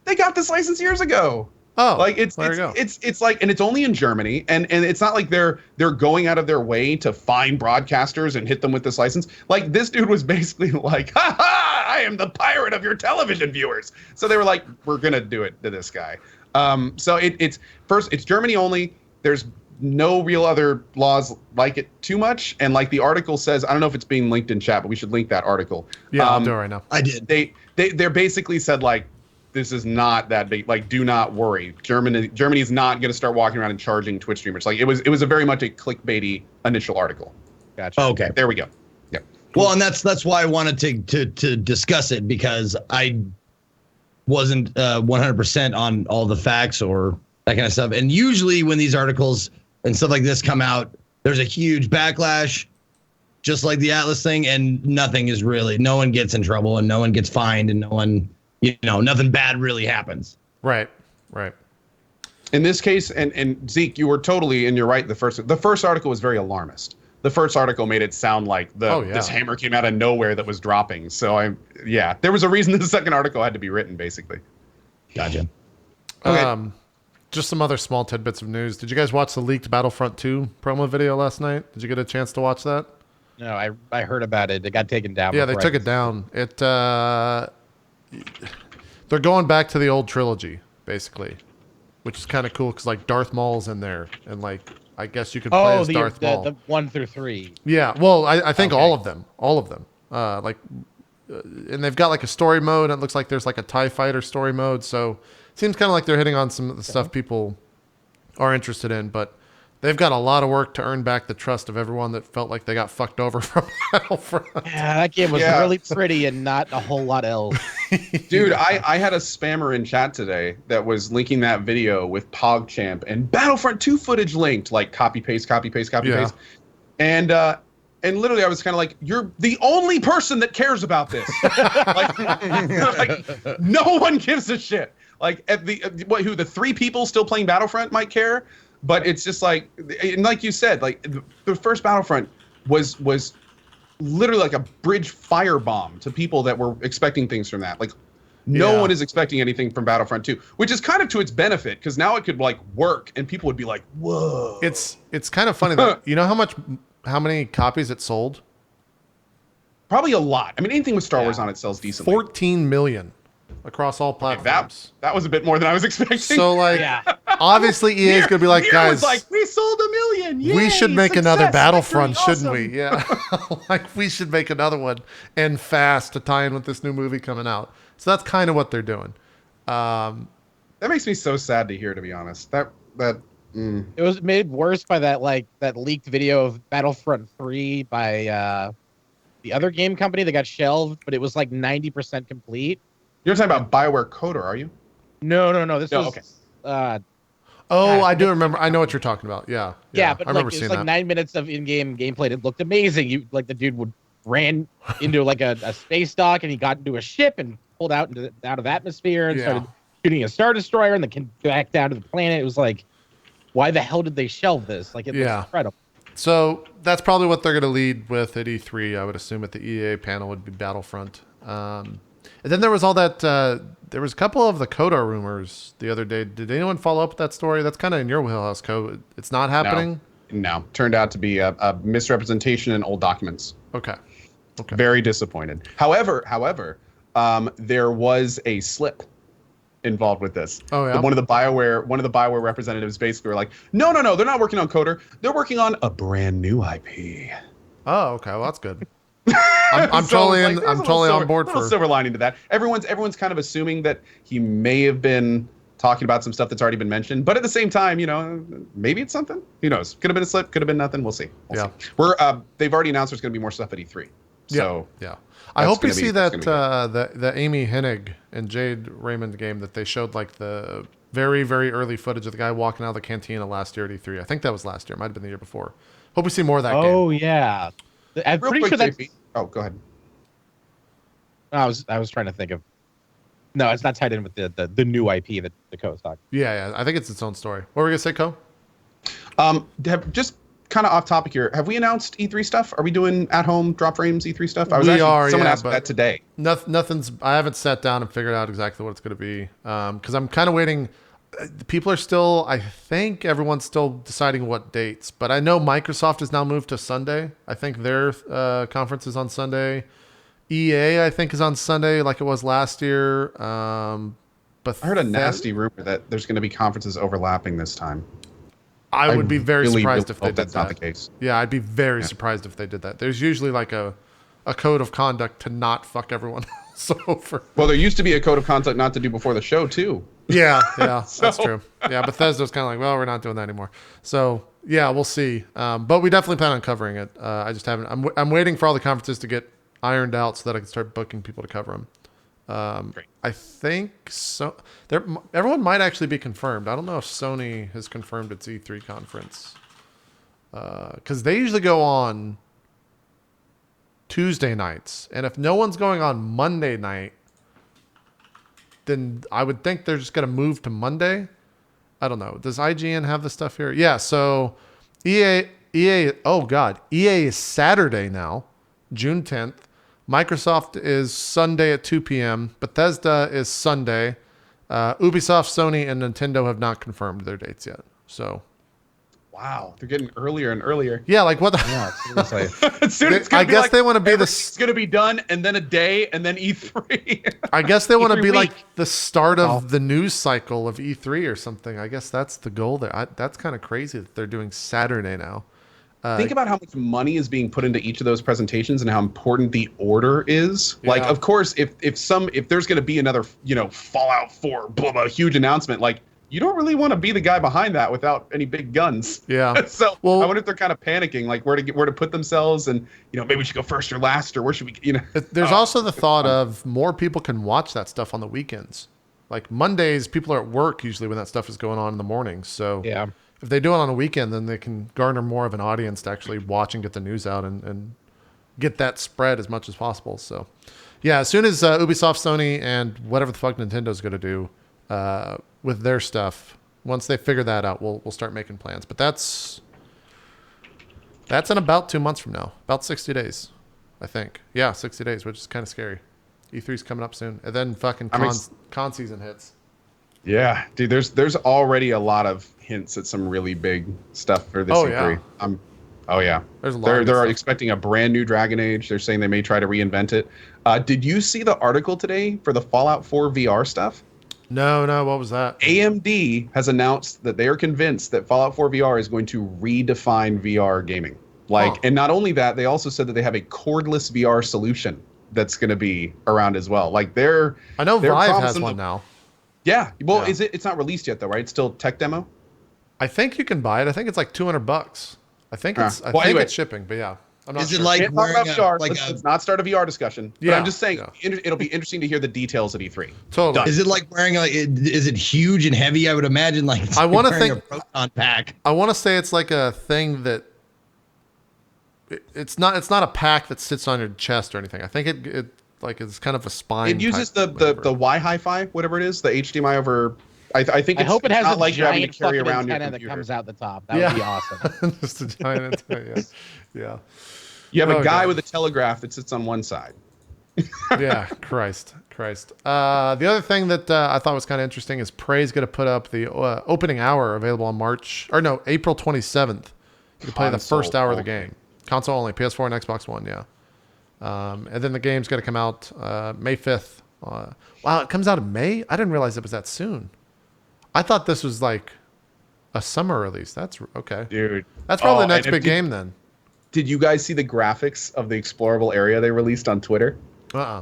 They got this license years ago. Oh, like it's like, and it's only in Germany, and it's not like they're going out of their way to find broadcasters and hit them with this license. Like, this dude was basically like, ha ha, I am the pirate of your television viewers. So they were like, we're gonna do it to this guy. So it's Germany only. There's no real other laws like it too much, and like the article says, I don't know if it's being linked in chat, but we should link that article. Yeah, I'll do it right now. I did. They're basically said, like, this is not that big. Like, do not worry. Germany is not going to start walking around and charging Twitch streamers. Like, it was a very much a clickbaity initial article. Gotcha. Okay. There we go. Yeah. Well, and that's why I wanted to discuss it, because I wasn't 100% on all the facts or that kind of stuff. And usually when these articles and stuff like this come out, there's a huge backlash, just like the Atlas thing, and no one gets in trouble and no one gets fined and no one, nothing bad really happens. Right. In this case, and Zeke, you were totally, and you're right. The first article was very alarmist. The first article made it sound like this hammer came out of nowhere that was dropping. So there was a reason the second article had to be written, basically. Gotcha. Okay. Just some other small tidbits of news. Did you guys watch the leaked Battlefront 2 promo video last night? Did you get a chance to watch that? No, I heard about it. It got taken down. Yeah, they took it down. They're going back to the old trilogy, basically, which is kind of cool because, like, Darth Maul's in there, and, like, I guess you could play as Darth Maul. The 1 through 3. Yeah, well, I think all of them. And they've got like a story mode. And it looks like there's like a TIE fighter story mode. So it seems kind of like they're hitting on some of the stuff people are interested in. But they've got a lot of work to earn back the trust of everyone that felt like they got fucked over from Battlefront. Yeah, that game was really pretty and not a whole lot else. Dude, I had a spammer in chat today that was linking that video with PogChamp and Battlefront 2 footage linked, like copy paste. And literally I was kind of like, you're the only person that cares about this. like no one gives a shit. Like the 3 people still playing Battlefront might care, but it's just like, and like you said, like the first Battlefront was literally like a bridge firebomb to people that were expecting things from that. Like no one is expecting anything from Battlefront 2, which is kind of to its benefit because now it could like work and people would be like, whoa. It's kind of funny that you know how many copies it sold? Probably a lot. I mean, anything with Star Wars on it sells decently. 14 million across all platforms. That was a bit more than I was expecting. So like, Obviously, EA is going to be like, NieR guys, was like, we sold 1 million. Yay, we should make another success, Battlefront, victory, shouldn't we? Yeah. Like, we should make another one and fast to tie in with this new movie coming out. So that's kind of what they're doing. That makes me so sad to hear, to be honest. It was made worse by that leaked video of Battlefront 3 by the other game company that got shelved, but it was like 90% complete. You're talking about BioWare KOTOR, are you? No. This was okay. I do remember. I know what you're talking about. Yeah. Yeah, but I remember it was seeing like that. 9 minutes of in-game gameplay. It looked amazing. The dude ran into like a space dock, and he got into a ship and pulled out of atmosphere and started shooting a Star Destroyer, and then came back down to the planet. It was like, why the hell did they shelve this? Like, it was incredible. So that's probably what they're going to lead with at E3. I would assume at the EA panel would be Battlefront. And then there was all that. There was a couple of the KOTOR rumors the other day. Did anyone follow up with that story? That's kind of in your wheelhouse, Cohh. It's not happening. No, turned out to be a misrepresentation in old documents. Okay. Very disappointed. However, there was a slip involved with this. Oh yeah. One of the BioWare representatives basically were like, no, they're not working on KOTOR. They're working on a brand new IP. Oh, okay. Well, that's good. I'm totally on board for silver lining to that. Everyone's kind of assuming that he may have been talking about some stuff that's already been mentioned, but at the same time, maybe it's something. Who knows? Could have been a slip. Could have been nothing. We'll see. We'll see. They've already announced there's going to be more stuff at E3. So yeah. I hope we see that the Amy Hennig and Jade Raymond game that they showed, like the very, very early footage of the guy walking out of the cantina last year at E3. I think that was last year. Might have been the year before. Hope we see more of that game. Oh yeah. I'm pretty sure that's. Oh, go ahead. I was trying to think of. No, it's not tied in with the new IP that the Cohh's talking. Yeah. I think it's its own story. What were we gonna say, Cohh? Just kind of off topic here. Have we announced E3 stuff? Are we doing at home drop frames E3 stuff? Someone asked me that today. Nothing's. I haven't sat down and figured out exactly what it's gonna be. Because I'm kind of waiting. People are still. I think everyone's still deciding what dates. But I know Microsoft has now moved to Sunday. I think their conference is on Sunday. EA, I think, is on Sunday, like it was last year. But I heard a nasty rumor that there's going to be conferences overlapping this time. I would be very surprised if they did that's that. not the case. Yeah, I'd be very surprised if they did that. There's usually like a code of conduct to not fuck everyone else over. Well, there used to be a code of conduct not to do before the show too. Yeah, that's true. Yeah, Bethesda's kind of like, well, we're not doing that anymore. So yeah, we'll see. But we definitely plan on covering it. I just haven't. I'm waiting for all the conferences to get ironed out so that I can start booking people to cover them. Great. I think so. Everyone might actually be confirmed. I don't know if Sony has confirmed its E3 conference because they usually go on Tuesday nights, and if no one's going on Monday night, then I would think they're just going to move to Monday. I don't know. Does IGN have the stuff here? Yeah. So EA. Oh God, EA is Saturday now, June 10th. Microsoft is Sunday at 2 p.m. Bethesda is Sunday. Ubisoft, Sony, and Nintendo have not confirmed their dates yet. So, wow, they're getting earlier and earlier. Yeah, like what the? Yeah, seriously. I guess they want to be It's going to be done, and then a day, and then E3. I guess they want to E3 be week. like the start of the news cycle of E3 or something. I guess that's the goal there. That's kind of crazy that they're doing Saturday now. Think about how much money is being put into each of those presentations and how important the order is. Yeah. Like, of course, if there's going to be another, Fallout 4, blah, huge announcement, like, you don't really want to be the guy behind that without any big guns. Yeah. So I wonder if they're kind of panicking, like where to put themselves, and maybe we should go first or last, or where should we, There's also the thought of more people can watch that stuff on the weekends. Like Mondays, people are at work usually when that stuff is going on in the morning. So yeah. If they do it on a weekend, then they can garner more of an audience to actually watch and get the news out and get that spread as much as possible. So, yeah, as soon as Ubisoft, Sony, and whatever the fuck Nintendo's going to do with their stuff, once they figure that out, we'll start making plans. But that's in about 2 months from now, about 60 days, I think. Yeah, 60 days, which is kind of scary. E3's coming up soon, and then fucking con season hits. Yeah, dude, there's already a lot of hints at some really big stuff for this E3. Yeah. There's a lot. They're expecting a brand new Dragon Age. They're saying they may try to reinvent it. Did you see the article today for the Fallout 4 VR stuff? No, what was that? AMD has announced that they are convinced that Fallout 4 VR is going to redefine VR gaming. Like, and not only that, they also said that they have a cordless VR solution that's going to be around as well. Like I know they're Vive has promising one now. Yeah. Well, Yeah. it's not released yet though, right? It's still tech demo. I think you can buy it. I think it's like $200. I think it's anyway. it's shipping, but yeah. I'm not Is sure. it like Can't talk about VR. like Let's not start a VR discussion. But Yeah, I'm just saying yeah. it'll be interesting to hear the details at E3. Totally. is it like wearing like is it huge and heavy? I would imagine like it's I like wanna wearing think- a proton pack. I want to say it's like a thing that it's not a pack that sits on your chest or anything. I think it like it's kind of a spine. It uses type, the whatever. Wi-Fi, whatever it is, the HDMI over. I think I it's, hope it it's has not a like you're having to giant carry fucking around your antenna that computer. comes out the top. That would be awesome. Just a giant antenna, yeah. You have a Oh, guy God. with a telegraph that sits on one side. Yeah, Christ. The other thing that I thought was kind of interesting is Prey's going to put up the opening hour available on April 27th. You can play the first hour of the game. Console only, PS4 and Xbox One, yeah. And then the game's going to come out May 5th. Wow, it comes out in May? I didn't realize it was that soon. I thought this was like a summer release. That's okay. Dude. That's probably Oh, the next and if big you- game then. Did you guys see the graphics of the explorable area they released on Twitter?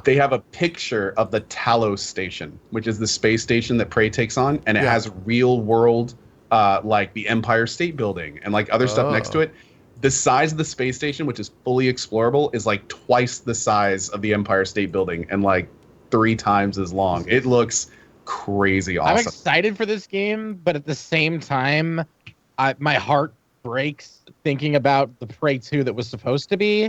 They have a picture of the Talos station, which is the space station that Prey takes on, and it Yeah. has real world, like the Empire State Building and like other stuff next to it. The size of the space station, which is fully explorable, is like twice the size of the Empire State Building and like 3 times as long. It looks crazy I'm awesome. excited for this game, but at the same time, my heart breaks thinking about the Prey 2 that was supposed to be,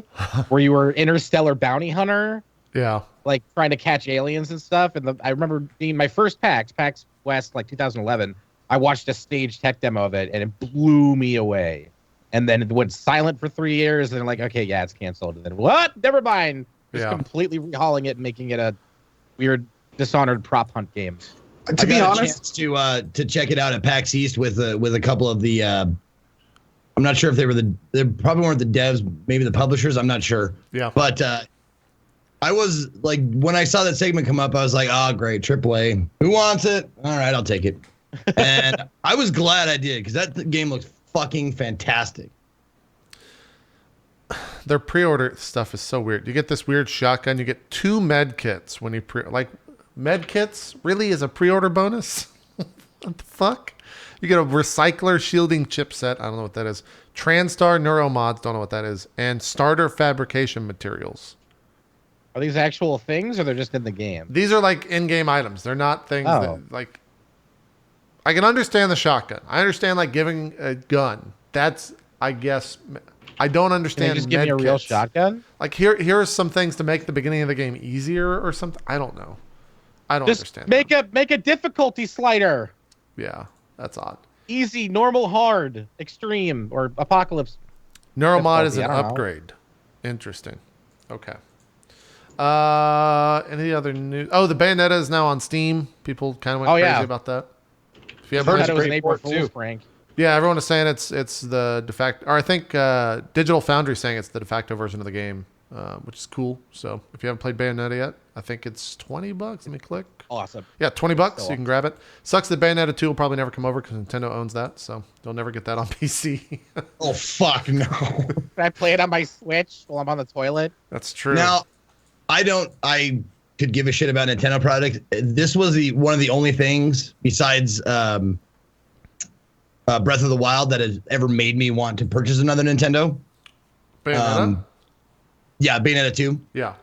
where you were interstellar bounty hunter, Yeah. like trying to catch aliens and stuff. And I remember being my first PAX West, like 2011. I watched a stage tech demo of it, and it blew me away. And then it went silent for 3 years, and then like, okay, yeah, it's canceled. And then what? Never mind. Just Yeah. completely rehauling it and making it a weird Dishonored prop hunt game. To be got a honest, chance to check it out at PAX East with a couple of the. I'm not sure if they probably weren't the devs, maybe the publishers. I'm not sure. Yeah. But I was like, when I saw that segment come up, I was like, oh, great, AAA. Who wants it? All right, I'll take it. And I was glad I did because that game looks fucking fantastic. Their pre-order stuff is so weird. You get this weird shotgun. You get 2 med kits when you med kits really is a pre-order bonus. What the fuck? You get a recycler shielding chipset. I don't know what that is. TranStar neuromods. Don't know what that is. And starter fabrication materials. Are these actual things, or they're just in the game? These are like in-game items. They're not things Oh. that like. I can understand the shotgun. I understand like giving a gun. That's I guess. I don't Can understand. they just give me a med real kits. shotgun? Like here are some things to make the beginning of the game easier or something. I don't know. I don't Just understand. make a difficulty slider. Yeah, that's odd. Easy, normal, hard, extreme, or apocalypse. Neuromod is Difficulty, an I don't know. upgrade. Interesting. Okay. Any other news? Oh, the Bayonetta is now on Steam. People kind of went crazy yeah. about that. If you I've haven't heard I thought it was an great April port, too. Fool's prank. yeah, everyone is saying it's the de facto, or I think Digital Foundry is saying it's the de facto version of the game, which is cool. So if you haven't played Bayonetta yet, I think it's $20. Let me click. Awesome. Yeah, $20. So You can grab it. Sucks that Bayonetta 2 will probably never come over because Nintendo owns that, so they'll never get that on PC. Oh, fuck, no. Can I play it on my Switch while I'm on the toilet? That's true. Now, I could give a shit about Nintendo products. This was one of the only things besides Breath of the Wild that has ever made me want to purchase another Nintendo. Bayonetta? Yeah, Bayonetta 2. Yeah.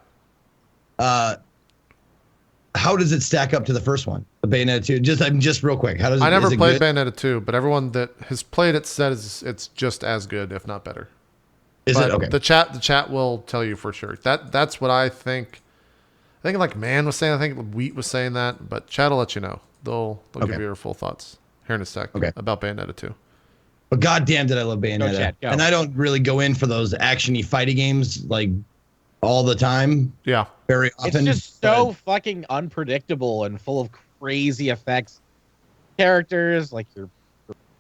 How does it stack up to the first one? The Bayonetta 2. Just real quick. How does it? I never is it played good? Bayonetta 2, but everyone that has played it says it's just as good, if not better. Is But it okay? The chat will tell you for sure. That's what I think. I think like Man was saying. I think Wheat was saying that. But chat will let you know. They'll give Okay. you your full thoughts here in a sec Okay. about Bayonetta 2. But goddamn, did I love Bayonetta? Chad, go. And I don't really go in for those actiony fighty games like all the time, Yeah. very often. It's just so fucking unpredictable and full of crazy effects. Characters, like your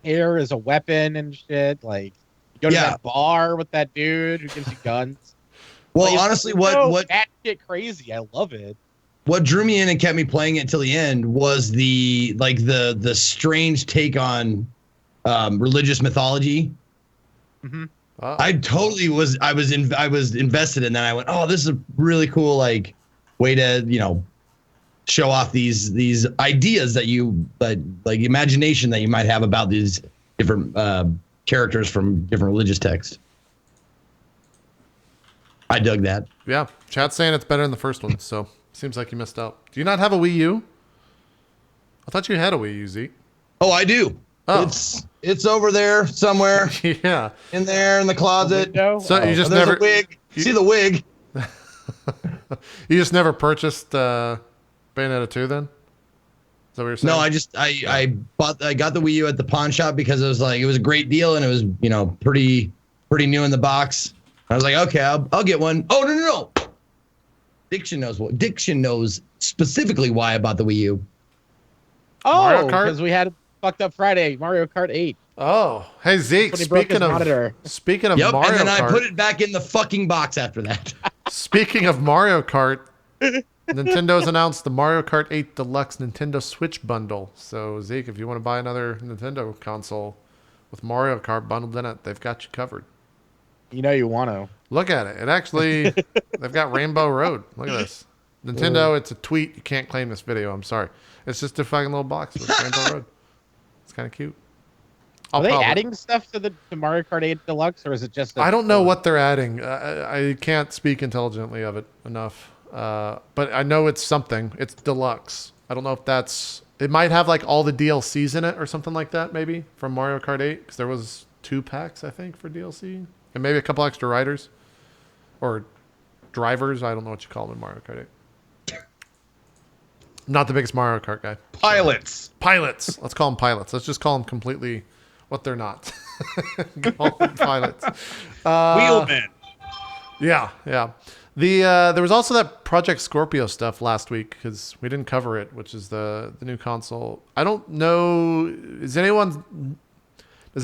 hair is a weapon and shit. Like you go to Yeah. that bar with that dude who gives you guns. Well, Like, honestly, it's what that shit crazy. I love it. what drew me in and kept me playing it till the end was the strange take on religious mythology. Mm-hmm. Oh. I totally was. I was invested in that. I went, oh, this is a really cool like way to show off these ideas that like imagination that you might have about these different characters from different religious texts. I dug that. Yeah, chat's saying it's better than the first one, so seems like you missed out. Do you not have a Wii U? I thought you had a Wii U, Zeke. Oh, I do. Oh. It's over there somewhere. Yeah. In there in the closet. So you just there's never a wig. See the wig? You just never purchased Bayonetta 2 then? Is that what you're saying? No, I got the Wii U at the pawn shop because it was a great deal and it was pretty new in the box. I was like, okay, I'll get one. Oh no. Diction knows specifically why I bought the Wii U. Mario Oh, Kart? because we had fucked up Friday, Mario Kart 8. Oh, hey Zeke. When he broke his monitor. Speaking of Yep, Mario and then Kart, I put it back in the fucking box after that. speaking of Mario Kart, Nintendo's announced the Mario Kart 8 Deluxe Nintendo Switch bundle. So Zeke, if you want to buy another Nintendo console with Mario Kart bundled in it, they've got you covered. You know you want to. Look at it. It actually, they've got Rainbow Road. Look at this. Nintendo, it's a tweet. You can't claim this video. I'm sorry. It's just a fucking little box with Rainbow Road. It's kind of cute. Are they adding stuff to Mario Kart 8 Deluxe, or is it just? I don't know what they're adding. I can't speak intelligently of it enough. But I know it's something. It's deluxe. I don't know if that's. It might have like all the DLCs in it or something like that, maybe from Mario Kart 8, because there was 2 packs I think for DLC, and maybe a couple extra riders or drivers. I don't know what you call them in Mario Kart 8. Not the biggest Mario Kart guy. Pilots. Pilots. Let's call them pilots. Let's just call them completely what they're not. Call them pilots. Wheelmen. Yeah. There was also that Project Scorpio stuff last week because we didn't cover it, which is the new console. I don't know. Does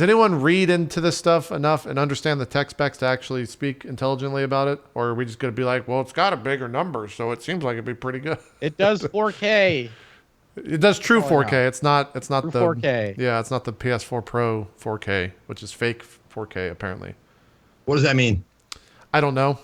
anyone read into this stuff enough and understand the tech specs to actually speak intelligently about it? Or are we just going to be like, well, it's got a bigger number, so it seems like it'd be pretty good. It does 4K. It does true 4K. No. It's not the 4K. Yeah, it's not the PS4 Pro 4K, which is fake 4K apparently. What does that mean? I don't know.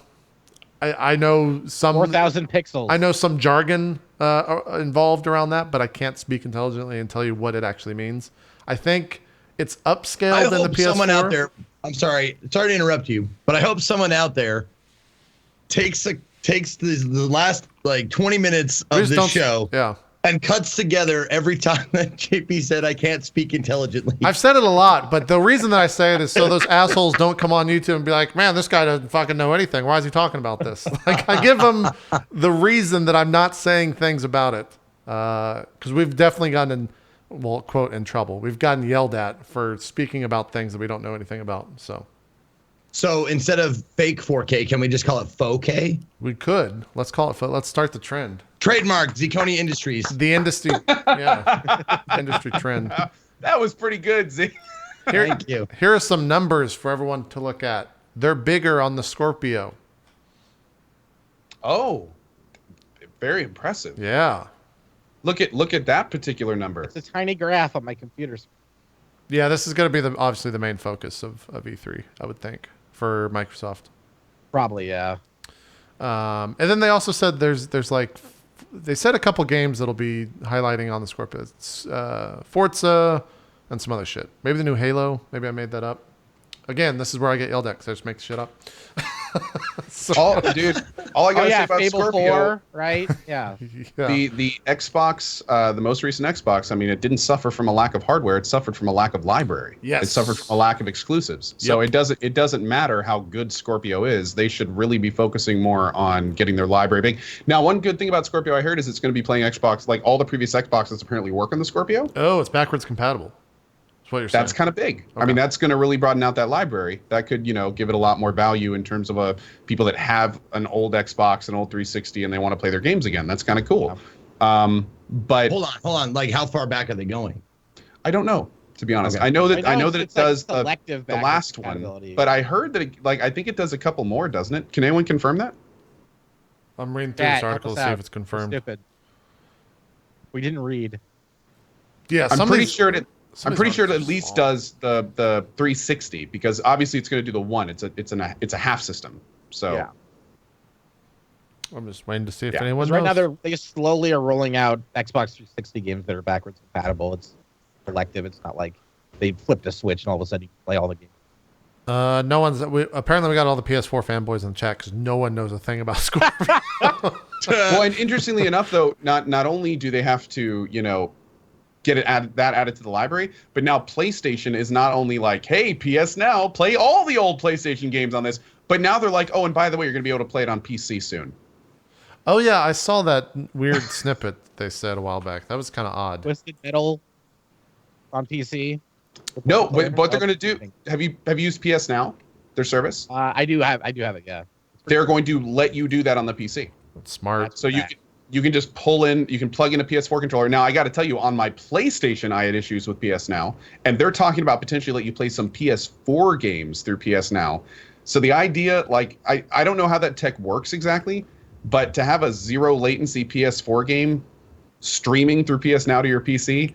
I know some 4,000 pixels. I know some jargon involved around that, but I can't speak intelligently and tell you what it actually means. I think it's upscaled in the PS4. Someone out there. I'm sorry to interrupt you, but I hope someone out there takes the last like 20 minutes of this show. Yeah. And cuts together every time that JP said I can't speak intelligently. I've said it a lot, but the reason that I say it is so those assholes don't come on YouTube and be like, man, this guy doesn't fucking know anything. Why is he talking about this? Like, I give them the reason that I'm not saying things about it. Because we've definitely gotten quote, in trouble. We've gotten yelled at for speaking about things that we don't know anything about. So instead of fake 4K, can we just call it faux K? We could. Let's call it. Let's start the trend. Trademark Zeconi Industries. The industry, yeah, industry trend. That was pretty good, Z. Thank you. Here are some numbers for everyone to look at. They're bigger on the Scorpio. Oh, very impressive. Yeah. Look at that particular number. It's a tiny graph on my computer. Yeah, this is going to be obviously the main focus of E3, I would think, for Microsoft. Probably, yeah. And then they also said there's like, they said a couple games that'll be highlighting on the Scorpio. It's, Forza and some other shit. Maybe the new Halo. Maybe I made that up. Again, this is where I get yelled at because I just make shit up. All I gotta say about Fable Scorpio, 4, right? Yeah. Yeah. the Xbox, the most recent Xbox, I mean, it didn't suffer from a lack of hardware. It suffered from a lack of library. Yes. It suffered from a lack of exclusives. So Yep. it doesn't matter how good Scorpio is. They should really be focusing more on getting their library big. Now, one good thing about Scorpio I heard is it's going to be playing Xbox. Like all the previous Xboxes apparently work on the Scorpio. Oh, it's backwards compatible. That's what you're saying. That's kind of big. Okay. I mean, that's going to really broaden out that library. That could, give it a lot more value in terms of people that have an old Xbox, an old 360, and they want to play their games again. That's kind of cool. Yeah. But Hold on. Like, how far back are they going? I don't know, to be honest. Okay. I know that it it's like does selective the backwards last one, compatibility. but I heard that I think it does a couple more, doesn't it? Can anyone confirm that? I'm reading through this article to see if it's confirmed. Stupid. We didn't read. Yeah, I'm pretty sure it. some I'm of pretty these sure it ones at are least small. does the 360 because obviously it's going to do the one. It's a half system. So Yeah. I'm just waiting to see if Yeah. anyone Because right now knows. they slowly are rolling out Xbox 360 games that are backwards compatible. It's selective. It's not like they flipped a switch and all of a sudden you can play all the games. No one's. Apparently, we got all the PS4 fanboys in the chat because no one knows a thing about Scorpio. well, and interestingly enough, though, not only do they have to, get it added to the library, but now PlayStation is not only like, hey, PS Now, play all the old PlayStation games on this, but now they're like, oh, and by the way, you're going to be able to play it on PC soon. Oh yeah, I saw that weird snippet they said a while back. That was kind of odd. Twisted Metal on PC. No, what they're going to do? Have you used PS Now, their service? I do have it. Yeah. They're going to let you do that on the PC. That's smart. So you can just you can plug in a PS4 controller. Now, I got to tell you, on my PlayStation, I had issues with PS Now, and they're talking about potentially let you play some PS4 games through PS Now. So the idea, like, I don't know how that tech works exactly, but to have a zero latency PS4 game streaming through PS Now to your PC,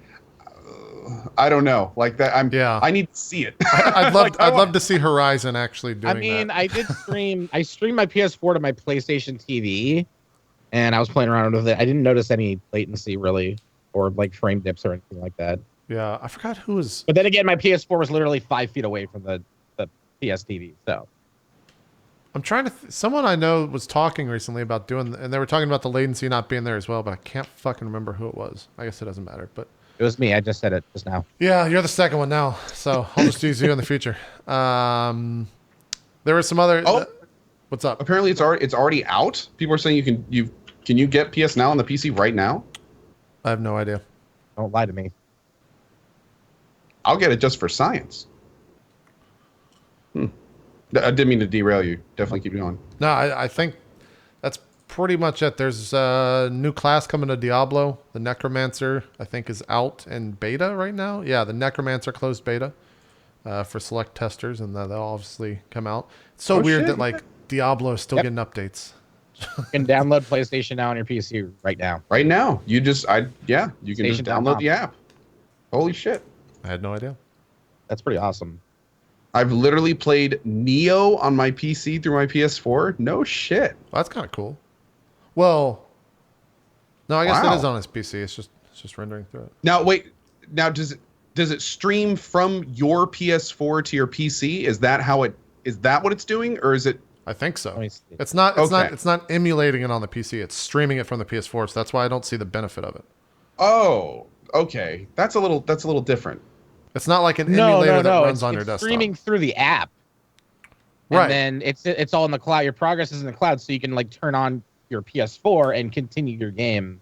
I don't know. Like that, I need to see it. I'd love to see Horizon actually doing I mean, that. I did stream. I streamed my PS4 to my PlayStation TV, and I was playing around with it. I didn't notice any latency really, or like frame dips or anything like that. Yeah, I forgot who was. But then again, my PS4 was literally 5 feet away from the PS TV. So I'm trying to. Someone I know was talking recently about doing, and they were talking about the latency not being there as well. But I can't fucking remember who it was. I guess it doesn't matter. But it was me. I just said it just now. yeah, you're the second one now, so I'll just use you in the future. There were some other. Oh. What's up? Apparently, it's already out. People are saying can you get PS Now on the PC right now? I have no idea. Don't lie to me. I'll get it just for science. I didn't mean to derail you. Definitely keep going. No, I think that's pretty much it. There's a new class coming to Diablo. The Necromancer, I think, is out in beta right now. Yeah, the Necromancer closed beta for select testers, and they'll obviously come out. It's so weird shit, that like Diablo is still getting updates. You can download PlayStation Now on your PC right now. Right now, you can just download the app. Holy shit! I had no idea. That's pretty awesome. I've literally played Neo on my PC through my PS4. No shit. Well, that's kind of cool. Well, no, I guess Wow. it is on his PC. It's just rendering through it. Now wait. Now does it stream from your PS4 to your PC? Is that what it's doing, or is it? I think so. Let me see. It's not emulating it on the PC. It's streaming it from the PS4. So that's why I don't see the benefit of it. Oh, okay. That's a little different. It's not like an emulator that runs on your it's desktop. streaming through the app. Right. And then it's all in the cloud. Your progress is in the cloud, so you can like turn on your PS4 and continue your game.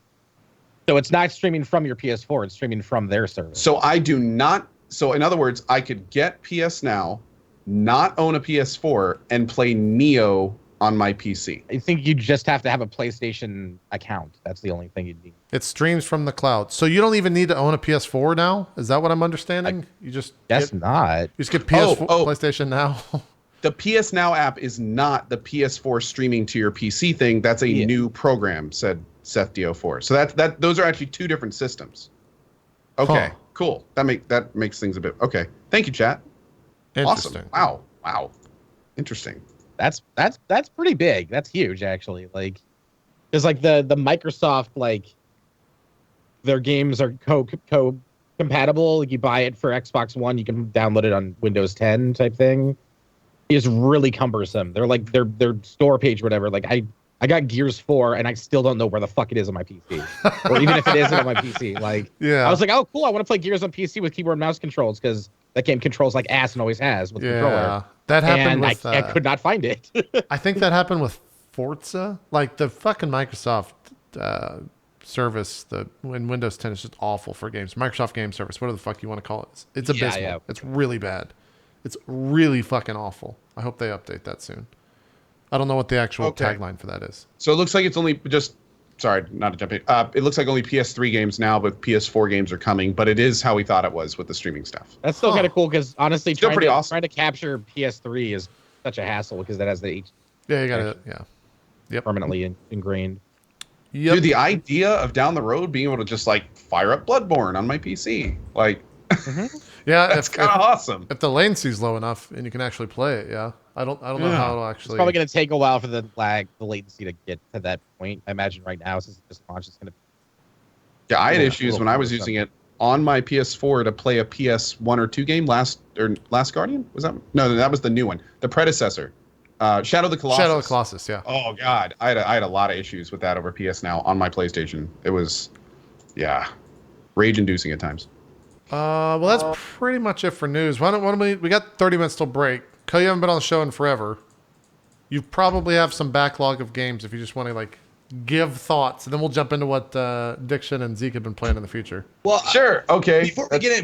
So it's not streaming from your PS4, it's streaming from their server. So in other words, I could get PS Now, not own a PS4, and play Neo on my PC. I think you just have to have a PlayStation account. That's the only thing you need. It streams from the cloud. So you don't even need to own a PS4 now? Is that what I'm understanding? You just Not. You just get PS4 Oh. PlayStation Now. The PS Now app is not the PS4 streaming to your PC thing. That's a new program, said Seth DO4. So that those are actually two different systems. Okay, Huh. cool. That makes things a bit okay. Thank you, chat. Interesting. Awesome. Wow. Interesting. That's pretty big. That's huge, actually. Like, because like the Microsoft, like, their games are compatible. Like, you buy it for Xbox One, you can download it on Windows 10 type thing. It's really cumbersome. They're like their store page, or whatever. Like I got Gears 4 and I still don't know where the fuck it is on my PC, or even if it isn't on my PC. Like, Yeah. I was like, oh cool, I want to play Gears on PC with keyboard and mouse controls because that game controls like ass and always has with the controller. That happened And with I could not find it. I think that happened with Forza. Like the fucking Microsoft service, when Windows 10 is just awful for games. Microsoft Game Service, whatever the fuck you want to call it. It's abysmal. Yeah. It's really bad. It's really fucking awful. I hope they update that soon. I don't know what the actual tagline for that is. So it looks like it's only just. Sorry, not to jump in. It looks like only PS3 games now, but PS4 games are coming. But it is how we thought it was with the streaming stuff. That's still kind of cool because honestly, Still pretty awesome. trying to capture PS3 is such a hassle because that has the Yeah, you got it. Yeah. Yep. permanently ingrained. Yep. Dude, the idea of down the road being able to just like fire up Bloodborne on my PC, like Yeah, that's kind of awesome. if the latency's low enough and you can actually play it. Yeah, I don't know how it'll It's actually. probably going to take a while for the latency to get to that point. I imagine right now, since it just launched, it's going to. Yeah, I had Yeah, issues little when I was cumbersome. using it on my PS4 to play a PS1 or 2 game. Last Guardian, was that? No, that was the new one, the predecessor, Shadow of the Colossus. Shadow of the Colossus. Yeah. Oh God, I had a lot of issues with that over PS Now on my PlayStation. It was, yeah, rage-inducing at times. Well, that's pretty much it for news. Why don't we got 30 minutes till break. Cohh, you haven't been on the show in forever. You probably have some backlog of games if you just want to like give thoughts, and then we'll jump into what Diction and Zeke have been playing in the future. Well, Sure, okay.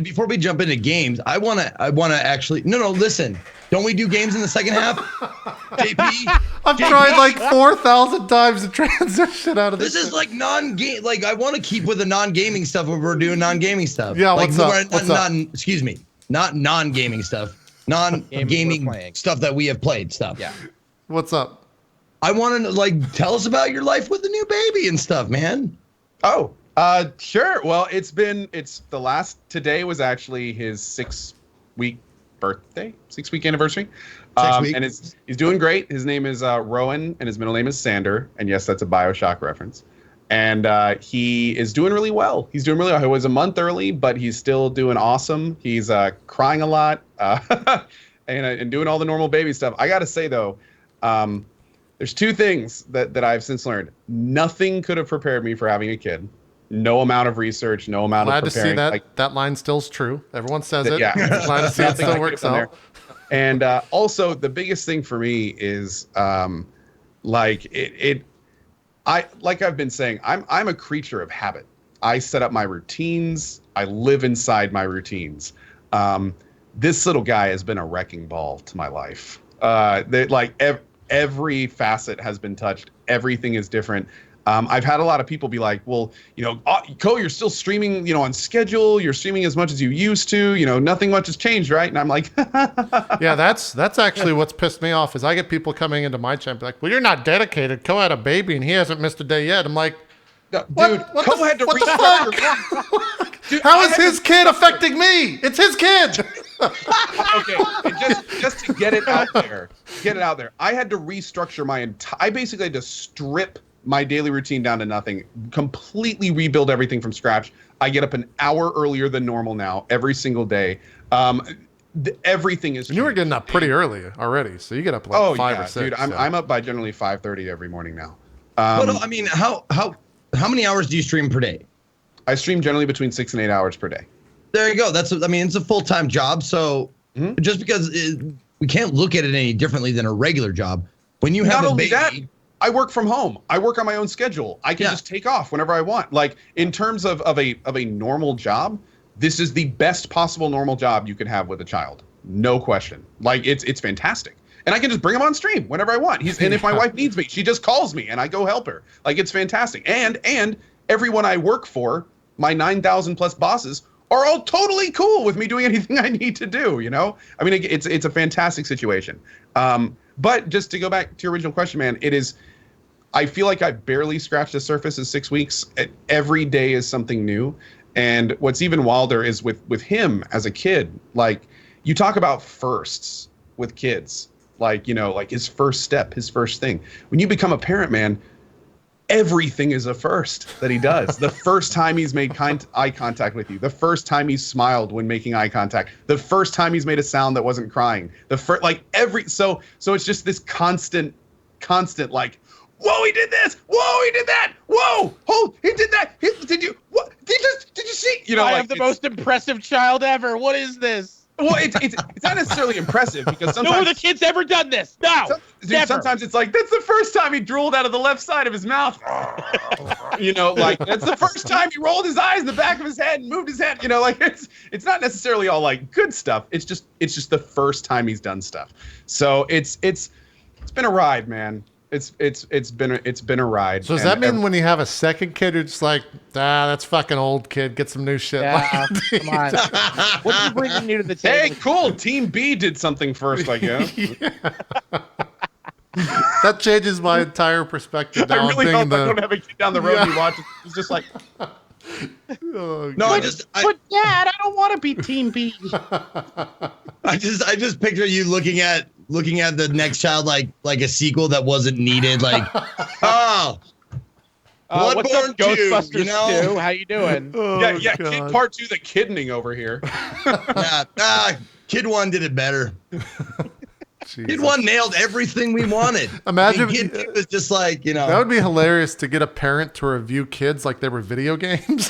Before we jump into games, I wanna actually no listen. Don't we do games in the second half? JP, I've tried like 4,000 times to transition out of this. this is like non-game. Like I want to keep with the non-gaming stuff when we're doing non-gaming stuff. Yeah, like, what's up? Not, What's up? Excuse me, not non-gaming stuff. Games we're Non-gaming playing. stuff that we have played stuff. Yeah. What's up? I want to like tell us about your life with the new baby and stuff, man. Oh, sure. Well, it's the last. Today was actually his 6-week birthday, 6-week anniversary. 6 weeks. And he's doing great. His name is Rowan, and his middle name is Sander. And yes, that's a BioShock reference. And he is doing really well. He's doing really well. He was a month early, but he's still doing awesome. He's crying a lot and doing all the normal baby stuff. I got to say, though, there's two things that I've since learned. Nothing could have prepared me for having a kid. No amount of research, no amount Glad of to preparing. see that Like, that line still's true. Everyone says it. yeah. Glad to see it Nothing I still could works have done out. there. And also, the biggest thing for me is like I've been saying, I'm a creature of habit. I set up my routines. I live inside my routines. This little guy has been a wrecking ball to my life. Every facet has been touched. Everything is different. I've had a lot of people be like, well, Cohh, you're still streaming, on schedule. You're streaming as much as you used to. Nothing much has changed, right? And I'm like, Yeah, that's actually what's pissed me off is I get people coming into my channel like, well, you're not dedicated. Cohh had a baby and he hasn't missed a day yet. I'm like, dude, what Cohh had to what the restructure. Dude, how I is had his kid affecting me? It's his kid. Okay, and just to get it out there, I had to restructure I basically had to strip my daily routine down to nothing, completely rebuild everything from scratch. I get up an hour earlier than normal now, every single day. Everything is. And you were changed. getting up pretty early already, so you get up like 5 or 6. dude, so. I'm up by generally 5:30 every morning now. But I mean, how many hours do you stream per day? I stream generally between 6 and 8 hours per day. There you go. It's a full-time job. So just because we can't look at it any differently than a regular job. When you have Not a only baby, that, I work from home. I work on my own schedule. I can Yeah. just take off whenever I want. Like in terms of a normal job, this is the best possible normal job you can have with a child. No question. Like it's fantastic. And I can just bring him on stream whenever I want. And if my wife needs me, she just calls me and I go help her. Like it's fantastic. And everyone I work for, my 9,000 plus bosses, are all totally cool with me doing anything I need to do, I mean, it's a fantastic situation. But just to go back to your original question, man, I feel like I barely scratched the surface in 6 weeks. Every day is something new. And what's even wilder is with him as a kid, like you talk about firsts with kids, like his first step, his first thing. When you become a parent, man, everything is a first that he does. The first time he's made eye contact with you, the first time he's smiled when making eye contact, the first time he's made a sound that wasn't crying, so it's just this constant like, whoa, he did this, whoa, he did that, whoa, oh, he did that, did you see, I have the most impressive child ever. What is this? well, it's not necessarily impressive because No sometimes other kid's ever done this. No, never. sometimes it's like that's the first time he drooled out of the left side of his mouth. Like that's the first time he rolled his eyes in the back of his head and moved his head. Like it's not necessarily all like good stuff. It's just the first time he's done stuff. So it's been a ride, man. It's been a ride. does that mean when you have a second kid, you're just like, that's fucking old kid, get some new shit? Yeah, come on. What are you bringing new to the table? Hey, cool. Team B did something first, I guess. That changes my entire perspective. Now I really I'm hope I thinking don't have a kid down the road and he watches. He's just like, oh, No, I God. But Dad, I don't want to be Team B. I just picture you looking at the next child like a sequel that wasn't needed. Like, oh, What's up, Bloodborne 2, Ghostbusters you know? 2? How you doing? Oh, yeah, God. kid part 2, the kiddening over here. Kid 1 did it better. Jesus. Kid 1 nailed everything we wanted. Imagine- Kid 2 was just like, you know. That would be hilarious to get a parent to review kids like they were video games.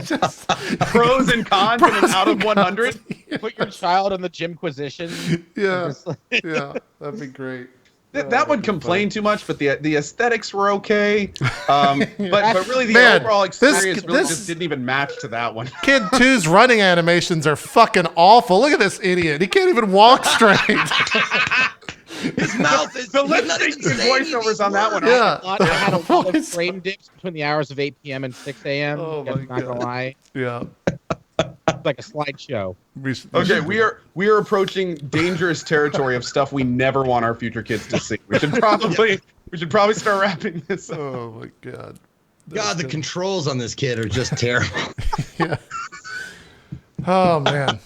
Just- Pros and cons and an out of 100. Put your child on the Gymquisition. yeah, Just like- yeah, that'd be great. That would complain too much, but the aesthetics were okay. But really, the Man, overall experience really this- just didn't even match to that one. Kid 2's running animations are fucking awful. Look at this idiot. He can't even walk straight. His mouth is The lip he's not even syncs and saying voiceovers these on that words. one. Yeah. I had a lot of Voice- frame dips between the hours of 8 p.m. and 6 a.m. Oh, I'm my not gonna God. lie. Yeah. It's like a slideshow. Okay, we are approaching dangerous territory of stuff we never want our future kids to see. We should probably start wrapping this up. Oh my God. God, the controls on this kid are just terrible. Yeah. Oh man.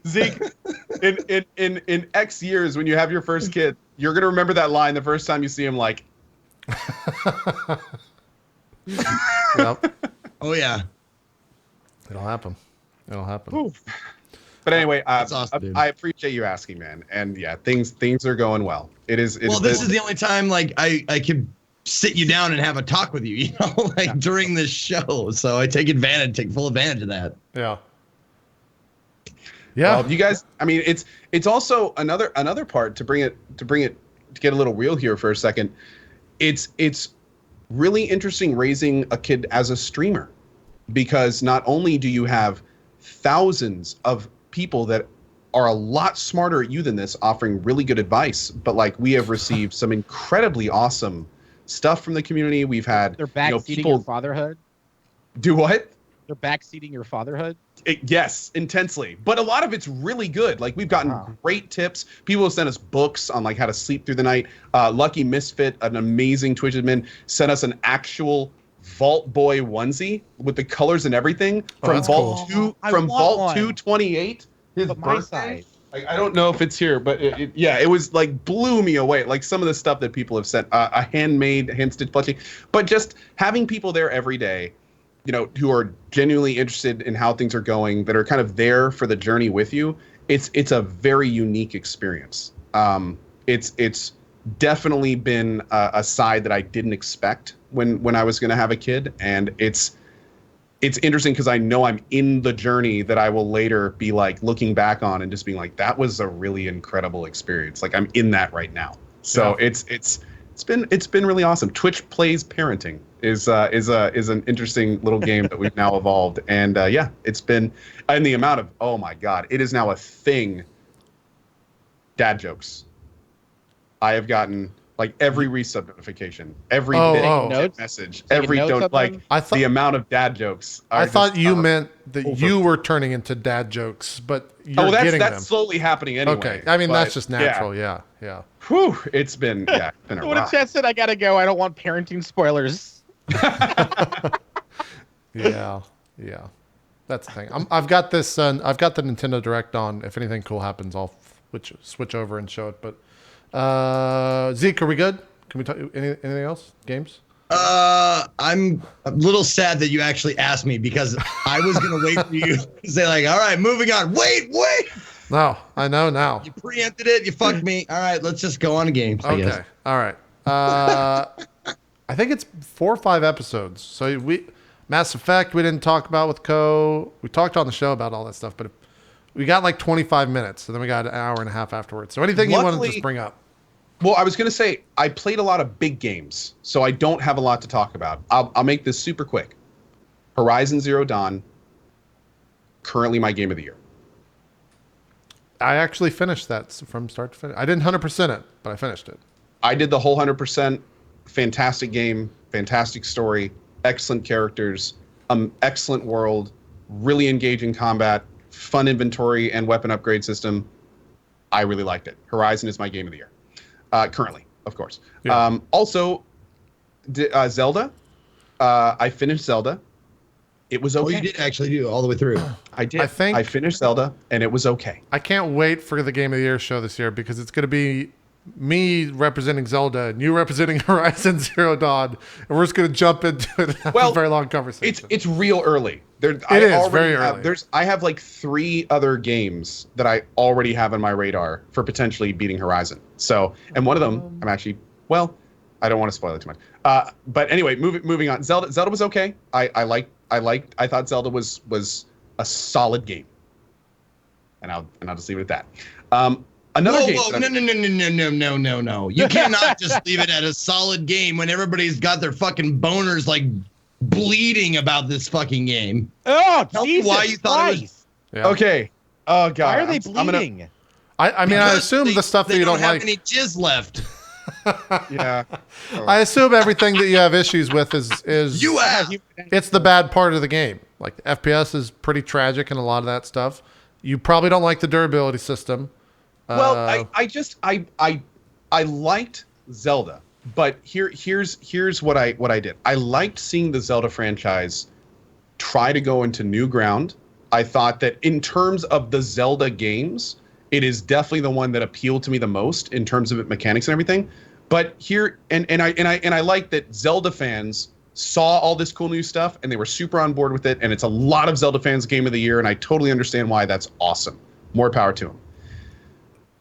Zeke, in X years when you have your first kid, you're gonna remember that line the first time you see him. Like, Yep. Oh yeah. It'll happen. It'll happen. but anyway, That's awesome, dude. I appreciate you asking, man. And yeah, things are going well. This Is the only time like I could sit you down and have a talk with you, during this show. So I take full advantage of that. Yeah. Yeah. Well, you guys, I mean, it's also another part to get a little real here for a second. It's really interesting raising a kid as a streamer, because not only do you have thousands of people that are a lot smarter at you than this offering really good advice, but like we have received some incredibly awesome stuff from the community. We've had They're backseating your fatherhood. do what? They're backseating your fatherhood. Yes, intensely. But a lot of it's really good. Like we've gotten great tips. People have sent us books on like how to sleep through the night. Lucky Misfit, an amazing Twitch admin, sent us an actual Vault Boy onesie with the colors and everything from that's Vault cool. 2 I from want Vault one. 228. His But my birthday. size. I don't know if it's here, but it was like blew me away. Like some of the stuff that people have sent, a handmade, hand stitched plushie, but just having people there every day, who are genuinely interested in how things are going, that are kind of there for the journey with you. It's a very unique experience. It's definitely been a side that I didn't expect when I was going to have a kid, and it's interesting because I know I'm in the journey that I will later be like looking back on and just being like, that was a really incredible experience. Like I'm in that right now. So Yeah. it's been really awesome. Twitch Plays Parenting is an interesting little game that we've now evolved, and it's been, and the amount of, oh my God, it is now a thing. Dad jokes. I have gotten like every resub notification, every Notes? message, Taking every notes don't of like them? I thought- the amount of dad jokes. I thought you meant that over. you were turning into dad jokes, but you're that's getting that's them. slowly happening anyway. Okay. I mean, but, that's just natural. Yeah. Yeah. Whew, it's been a When rock. Chet said I gotta go, I don't want parenting spoilers. Yeah. Yeah. That's the thing. I've got this. I've got the Nintendo Direct on. If anything cool happens, I'll switch over and show it. But Zeke, are we good? Can we talk anything else? Games? I'm a little sad that you actually asked me, because I was gonna wait for you to say like, all right, moving on. Wait. No, I know now. You preempted it. You fucked me. All right, let's just go on to games. I guess. Okay. All right. I think it's 4 or 5 episodes. So Mass Effect we didn't talk about with Cohh. We talked on the show about all that stuff, but we got like 25 minutes, so then we got an hour and a half afterwards. So anything you want to Luckily- just bring up? Well, I was going to say, I played a lot of big games, so I don't have a lot to talk about. I'll make this super quick. Horizon Zero Dawn, currently my game of the year. I actually finished that from start to finish. I didn't 100% it, but I finished it. I did the whole 100%. Fantastic game, fantastic story, excellent characters, excellent world, really engaging combat, fun inventory and weapon upgrade system. I really liked it. Horizon is my game of the year, currently, of course. Yeah. Also, Zelda. I finished Zelda. It was okay. Oh, you did actually do it all the way through. I did. I think- I finished Zelda, and it was okay. I can't wait for the Game of the Year show this year because it's going to be me representing Zelda and you representing Horizon Zero Dawn, and we're just going to jump into it and have a very long conversation. It's real early. It is very early. I have like 3 other games that I already have on my radar for potentially beating Horizon. So, and one of them, I'm actually, well, I don't want to spoil it too much. But anyway, moving on. Zelda was okay. I thought Zelda was a solid game. And I'll just leave it at that. Another game. No. You cannot just leave it at a solid game when everybody's got their fucking boners like bleeding about this fucking game. Oh, Tell me Jesus why you thought it was. Christ. Yeah. Okay. Oh god. Why are they bleeding? I mean, I assume the stuff that they you don't have like. any jizz left. Yeah. I assume everything that you have issues with is You have. it's the bad part of the game. Like FPS is pretty tragic in a lot of that stuff. You probably don't like the durability system. Well, I liked Zelda, but here's what I did. I liked seeing the Zelda franchise try to go into new ground. I thought that in terms of the Zelda games, it is definitely the one that appealed to me the most in terms of its mechanics and everything. But here, and I like that Zelda fans saw all this cool new stuff and they were super on board with it. And it's a lot of Zelda fans' game of the year, and I totally understand why. That's awesome. More power to them.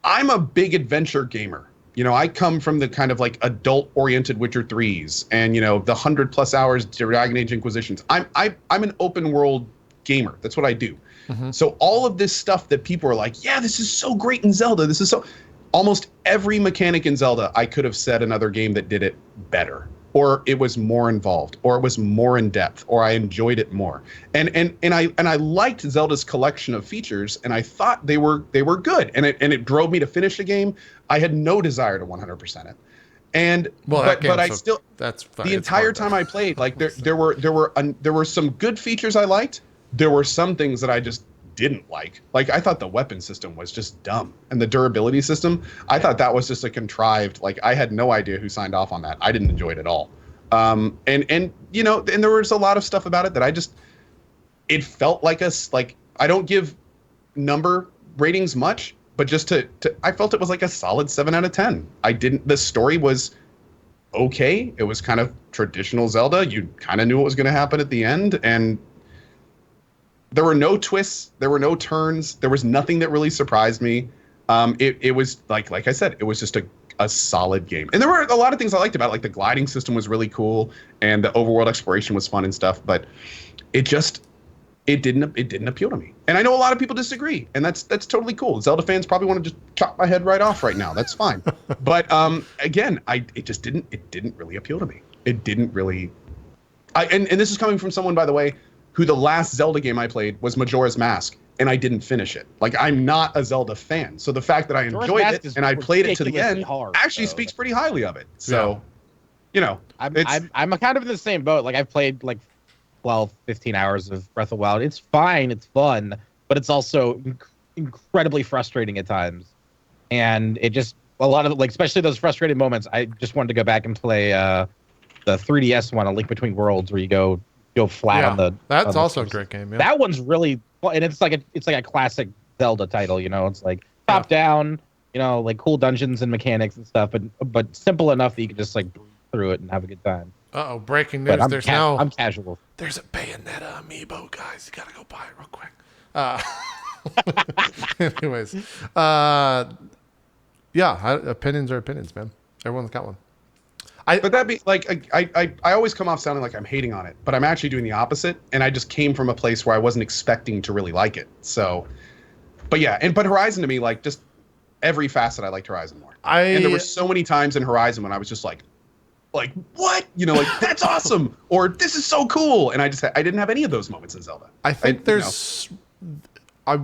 I'm a big adventure gamer. You know, I come from the kind of like adult-oriented Witcher 3s and, you know, the 100+ hours Dragon Age Inquisitions. I'm an open world gamer. That's what I do. Mm-hmm. So all of this stuff that people are like, yeah, this is so great in Zelda. This is so... Almost every mechanic in Zelda, I could have said another game that did it better, or it was more involved, or it was more in depth, or I enjoyed it more. And I liked Zelda's collection of features, and I thought they were good, and it drove me to finish the game. I had no desire to 100% it, and but I still that's fine. The entire time I played, like there were some good features I liked. There were some things that I just didn't like. Like I thought the weapon system was just dumb, and the durability system, I thought that was just a contrived. Like I had no idea who signed off on that. I didn't enjoy it at all. And you know, and there was a lot of stuff about it that it felt like I don't give number ratings much, but just I felt it was like a solid 7 out of 10. The story was okay. It was kind of traditional Zelda. You kind of knew what was going to happen at the end, and there were no twists. There were no turns. There was nothing that really surprised me. It was like I said, it was just a solid game. And there were a lot of things I liked about it. Like the gliding system was really cool, and the overworld exploration was fun and stuff. But it didn't appeal to me. And I know a lot of people disagree, and that's totally cool. Zelda fans probably want to just chop my head right off right now. That's fine. But again, it didn't really appeal to me. It didn't really. And this is coming from someone, by the way, who the last Zelda game I played was Majora's Mask, and I didn't finish it. Like, I'm not a Zelda fan. So the fact that I enjoyed it and I played it to the end actually speaks pretty highly of it. So, you know. I'm kind of in the same boat. Like, I've played, like, 12, 15 hours of Breath of the Wild. It's fine. It's fun. But it's also incredibly frustrating at times. And it just, a lot of, like, especially those frustrating moments, I just wanted to go back and play the 3DS one, A Link Between Worlds, where you go flat on the. That's also a great game. Yeah. That one's really, and it's like a classic Zelda title. You know, it's like top down. You know, like cool dungeons and mechanics and stuff, but simple enough that you can just like breeze through it and have a good time. Uh-oh, breaking news. I'm casual. There's a Bayonetta amiibo, guys. You gotta go buy it real quick. Anyways, opinions are opinions, man. Everyone's got one. But that'd be like I always come off sounding like I'm hating on it, but I'm actually doing the opposite, and I just came from a place where I wasn't expecting to really like it. So, but yeah, but Horizon to me, like just every facet, I liked Horizon more. And there were so many times in Horizon when I was just like what? You know, like that's awesome, or this is so cool, and I didn't have any of those moments in Zelda. I think I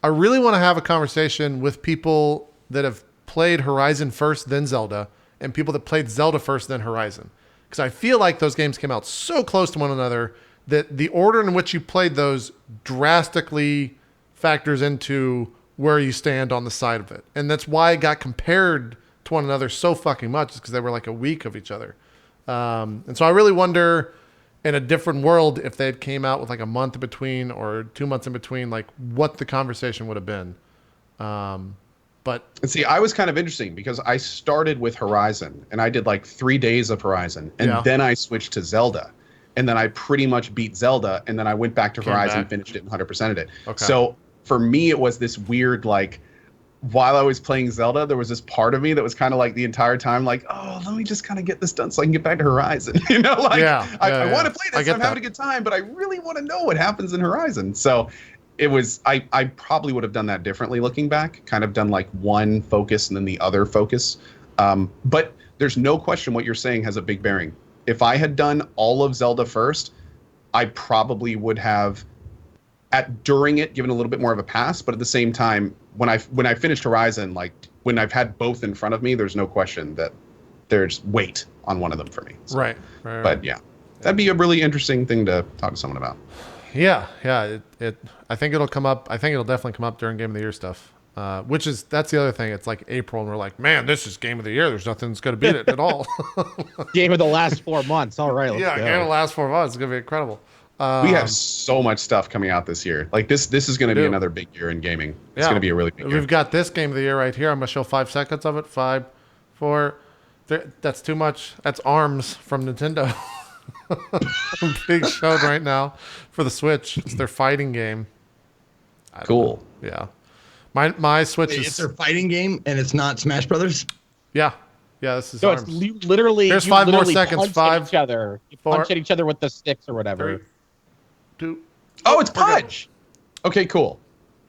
really want to have a conversation with people that have played Horizon first, then Zelda, and people that played Zelda first, then Horizon. Because I feel like those games came out so close to one another that the order in which you played those drastically factors into where you stand on the side of it. And that's why it got compared to one another so fucking much, is because they were like a week of each other. And so I really wonder, in a different world, if they had came out with like a month in between or 2 months in between, like what the conversation would have been. But and see, I was kind of interesting because I started with Horizon and I did like 3 days of Horizon, and then I switched to Zelda, and then I pretty much beat Zelda, and then I went back to Horizon, finished it, and 100%ed it. Okay. So for me, it was this weird, like, while I was playing Zelda, there was this part of me that was kind of like the entire time, like, oh, let me just kind of get this done so I can get back to Horizon. You know, like, I want to play this, I'm having a good time, but I really want to know what happens in Horizon. So it was, I probably would have done that differently looking back, kind of done like one focus and then the other focus. But there's no question what you're saying has a big bearing. If I had done all of Zelda first, I probably would have, during it, given a little bit more of a pass. But at the same time, when I finished Horizon, like when I've had both in front of me, there's no question that there's weight on one of them for me. So, right. But yeah, that'd be a really interesting thing to talk to someone about. Yeah. I think it'll come up. I think it'll definitely come up during Game of the Year stuff. That's the other thing. It's like April, and we're like, man, this is Game of the Year. There's nothing that's going to beat it at all. Game of the last 4 months. All right, let's go. Game of the last 4 months. It's going to be incredible. We have so much stuff coming out this year. Like this is going to be another big year in gaming. It's going to be a really big year. We've got this Game of the Year right here. I'm going to show 5 seconds of it. 5, 4. That's too much. That's ARMS from Nintendo. Big show right now for the Switch. It's their fighting game. Cool. Yeah. My Switch is... It's their fighting game, and it's not Smash Brothers? Yeah. Yeah, this is ARMS. It's literally... There's 5 more seconds. 5, each other. You punch at each other with the sticks or whatever. 3, 2... Oh, it's Pudge! Okay, cool.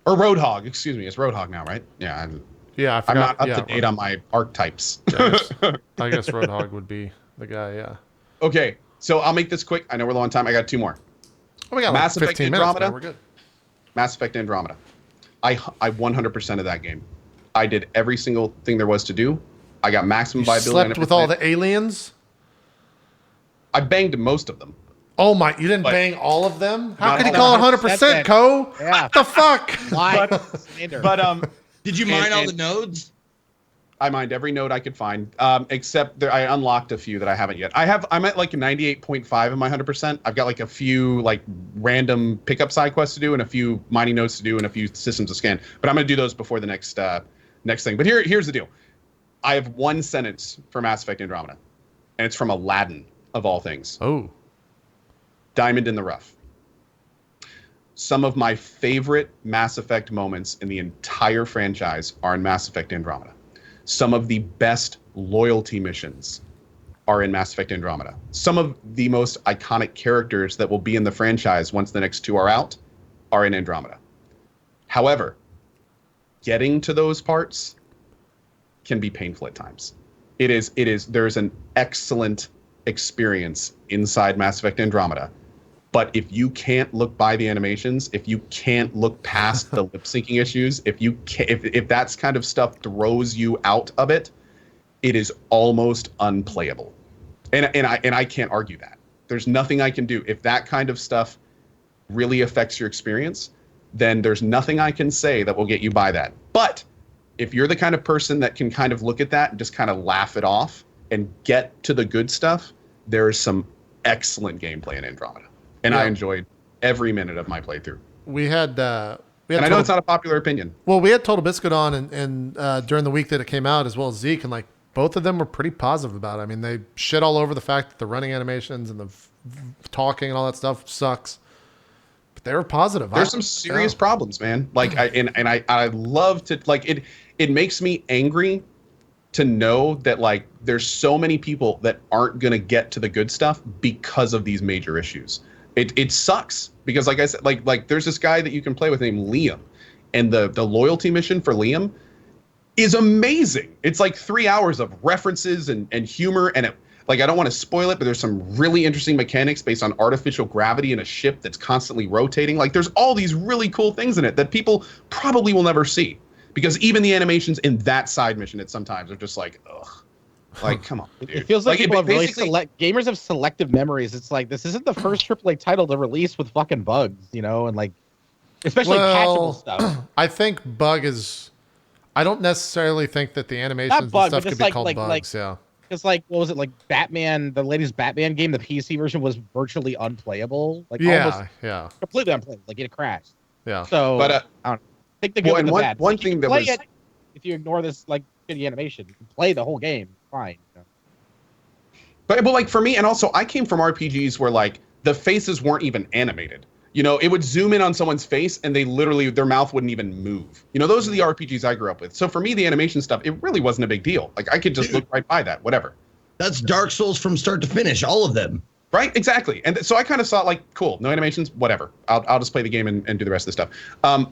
Or Roadhog. Excuse me. It's Roadhog now, right? Yeah. I I'm forgot. not up to date on my archetypes. I guess Roadhog would be the guy, yeah. Okay, so I'll make this quick. I know we're low on time. I got 2 more. Oh, we got Mass like Effect 15 minutes. Andromeda. We're good. Mass Effect Andromeda. I 100% of that game. I did every single thing there was to do. I got maximum viability. Slept with all the aliens? I banged most of them. Oh my, you didn't bang all of them? How Not could you all call it of 100%, Cohh? Yeah. What the fuck? Why? But Did you mine all the nodes? I mined every node I could find, except I unlocked a few that I haven't yet. I'm at like a 98.5 of my 100%. I've got like a few like random pickup side quests to do, and a few mining nodes to do, and a few systems to scan. But I'm gonna do those before the next thing. But here's the deal. I have 1 sentence for Mass Effect Andromeda, and it's from Aladdin of all things. Oh. Diamond in the Rough. Some of my favorite Mass Effect moments in the entire franchise are in Mass Effect Andromeda. Some of the best loyalty missions are in Mass Effect Andromeda. Some of the most iconic characters that will be in the franchise once the next 2 are out are in Andromeda. However, getting to those parts can be painful at times. There's an excellent experience inside Mass Effect Andromeda. But if you can't look by the animations, if you can't look past the lip syncing issues, if that's kind of stuff throws you out of it, it is almost unplayable. And I can't argue that. There's nothing I can do. If that kind of stuff really affects your experience, then there's nothing I can say that will get you by that. But if you're the kind of person that can kind of look at that and just kind of laugh it off and get to the good stuff, there is some excellent gameplay in Andromeda. And I enjoyed every minute of my playthrough. We had and I know it's not a popular opinion. Well, we had Total Biscuit on and during the week that it came out, as well as Zeke, and like both of them were pretty positive about it. I mean, they shit all over the fact that the running animations and the talking and all that stuff sucks. But they were positive. There's some serious problems, man. Like I love to like it. It makes me angry to know that like there's so many people that aren't gonna get to the good stuff because of these major issues. It sucks because like I said, like there's this guy that you can play with named Liam, and the loyalty mission for Liam is amazing. It's like 3 hours of references and humor, and I don't want to spoil it, but there's some really interesting mechanics based on artificial gravity in a ship that's constantly rotating. Like there's all these really cool things in it that people probably will never see, because even the animations in that side mission at sometimes are just like, ugh. Like, come on, dude. It feels like people have really gamers have selective memories. It's like, this isn't the first AAA title to release with fucking bugs, you know, and like especially patchable stuff. I think bug is. I don't necessarily think that the animations and bug, stuff but could just be called bugs. Yeah. Because like, what was it like? Batman, the latest Batman game, the PC version was virtually unplayable, like almost Yeah. completely unplayable. Like it crashed. Yeah. So, But I don't know. Take the good with the bad. one Like, you thing can that play was it if you ignore this like shitty animation, you can play the whole game. Fine. You know? But like for me, and also I came from RPGs where like the faces weren't even animated. You know, it would zoom in on someone's face and they literally, their mouth wouldn't even move. You know, those are the RPGs I grew up with. So for me, the animation stuff, it really wasn't a big deal. Like I could just look right by that, whatever. That's Dark Souls from start to finish, all of them. Right, exactly. And so I kind of saw like, cool, no animations, whatever. I'll just play the game and do the rest of the stuff.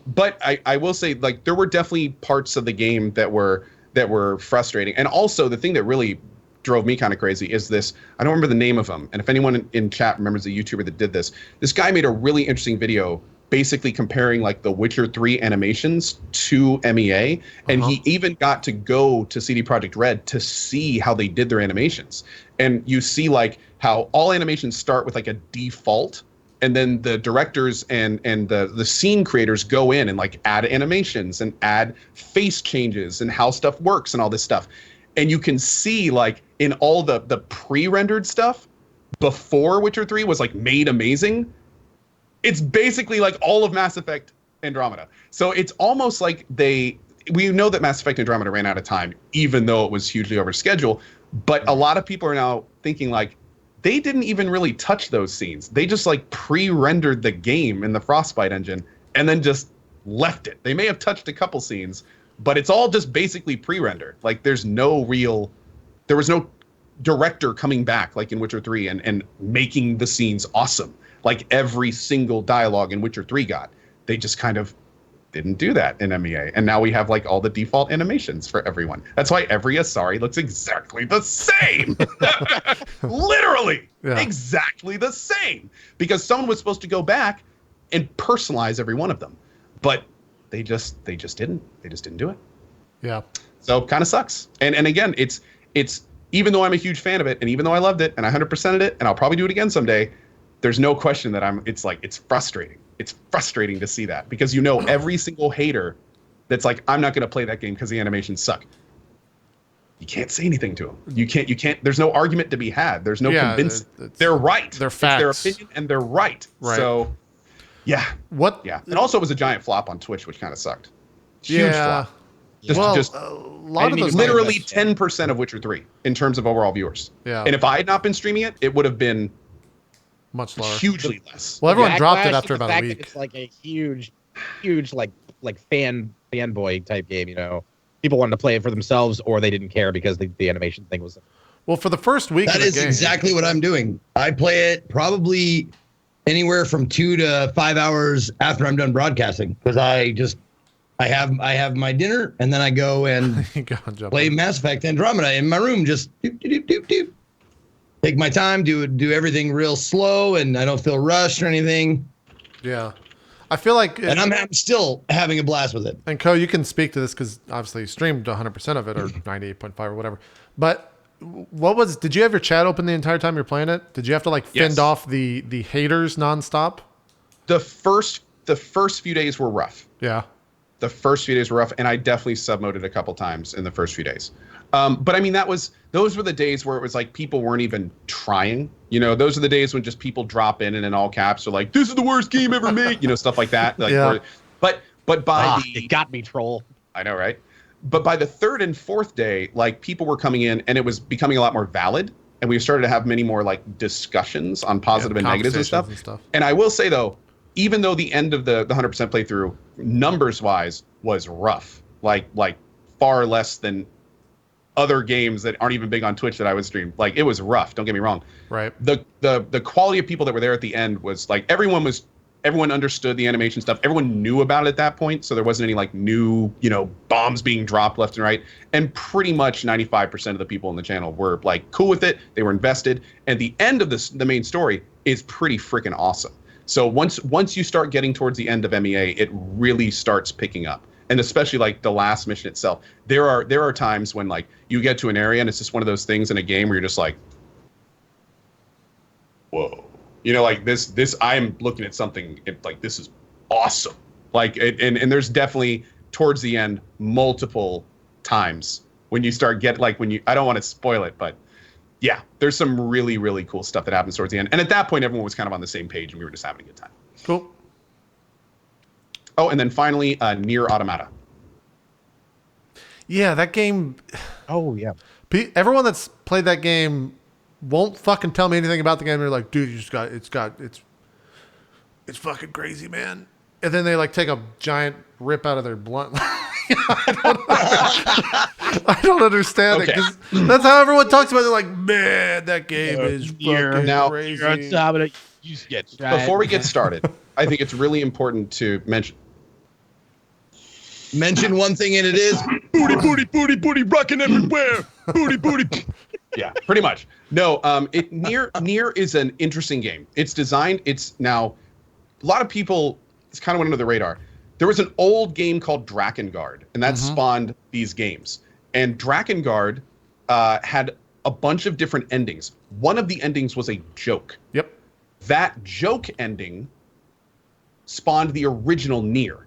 But I will say, like, there were definitely parts of the game that were frustrating. And also the thing that really drove me kind of crazy is this, I don't remember the name of him. And if anyone in chat remembers the YouTuber that did this guy made a really interesting video basically comparing like the Witcher 3 animations to MEA. And he even got to go to CD Projekt Red to see how they did their animations. And you see like how all animations start with like a default, and then the directors and the scene creators go in and like add animations and add face changes and how stuff works and all this stuff. And you can see like in all the pre-rendered stuff before Witcher 3 was like made amazing. It's basically like all of Mass Effect Andromeda. So it's almost like we know that Mass Effect Andromeda ran out of time, even though it was hugely over schedule. But a lot of people are now thinking like, they didn't even really touch those scenes. They just like pre-rendered the game in the Frostbite engine and then just left it. They may have touched a couple scenes, but it's all just basically pre-rendered. Like there was no director coming back like in Witcher 3 and making the scenes awesome. Like every single dialogue in Witcher 3 got. They just kind of didn't do that in MEA. And now we have like all the default animations for everyone. That's why every Asari looks exactly the same. Literally exactly the same. Because someone was supposed to go back and personalize every one of them. But they just didn't. They just didn't do it. Yeah. So kind of sucks. And again, it's even though I'm a huge fan of it, and even though I loved it and I 100%ed it, and I'll probably do it again someday, there's no question that it's frustrating. It's frustrating to see that because you know every single hater that's like, I'm not going to play that game because the animations suck. You can't say anything to them. You can't. There's no argument to be had. There's no convincing. They're right. They're facts. It's their opinion, and they're right. So, yeah. What? Yeah. And also, it was a giant flop on Twitch, which kind of sucked. Huge flop. Just a lot of those literally 10% of Witcher 3 in terms of overall viewers. Yeah. And if I had not been streaming it, it would have been much lower, hugely less. Well, everyone dropped it after about a week. It's like a huge like fanboy type game. You know, people wanted to play it for themselves, or they didn't care because the animation thing was. Well, for the first week, that is exactly what I'm doing. I play it probably anywhere from 2 to 5 hours after I'm done broadcasting because I have my dinner and then I go and play Mass Effect Andromeda in my room. Just doop, doop, doop, doop. Take my time, do everything real slow, and I don't feel rushed or anything. Yeah, I feel like, and I'm still having a blast with it. And Cohh, you can speak to this because obviously you streamed 100% of it or 98.5 or whatever. But did you have your chat open the entire time you're playing it? Did you have to like fend off the haters nonstop? The first few days were rough. Yeah. The first few days were rough, and I definitely submoded a couple times in the first few days. But I mean, those were the days where it was like people weren't even trying. You know, those are the days when just people drop in and in all caps are like, "This is the worst game ever made." You know, stuff like that. Like, yeah. But by it got me, troll. I know, right? But by the third and fourth day, like people were coming in, and it was becoming a lot more valid, and we started to have many more like discussions on positive and negatives and stuff. And I will say though, even though the end of the 100% playthrough, numbers wise, was rough, like far less than other games that aren't even big on Twitch that I would stream. Like it was rough. Don't get me wrong. Right. The quality of people that were there at the end was like everyone understood the animation stuff. Everyone knew about it at that point, so there wasn't any like new, bombs being dropped left and right. And pretty much 95% of the people in the channel were like cool with it. They were invested, and the end of the main story is pretty freaking awesome. So once you start getting towards the end of MEA, it really starts picking up. And especially like the last mission itself, there are times when like you get to an area and it's just one of those things in a game where you're just like, whoa, like this I'm looking at something like this is awesome. Like, and there's definitely towards the end multiple times when you start I don't want to spoil it, but yeah, there's some really, really cool stuff that happens towards the end. And at that point, everyone was kind of on the same page and we were just having a good time. Cool. Oh, and then finally, NieR Automata. Yeah, that game. Oh yeah. Everyone that's played that game won't fucking tell me anything about the game. They're like, dude, it's fucking crazy, man. And then they like take a giant rip out of their blunt. I don't understand it because that's how everyone talks about it. They're like, man, that game is fucking crazy. You get Before we get started, I think it's really important to mention Mention one thing and it is booty, rocking everywhere. Booty. Yeah, pretty much. No, NieR is an interesting game. It's designed. It's now a lot of people. It's kind of went under the radar. There was an old game called Drakengard, and that spawned these games. And Drakengard had a bunch of different endings. One of the endings was a joke. Yep. That joke ending spawned the original NieR.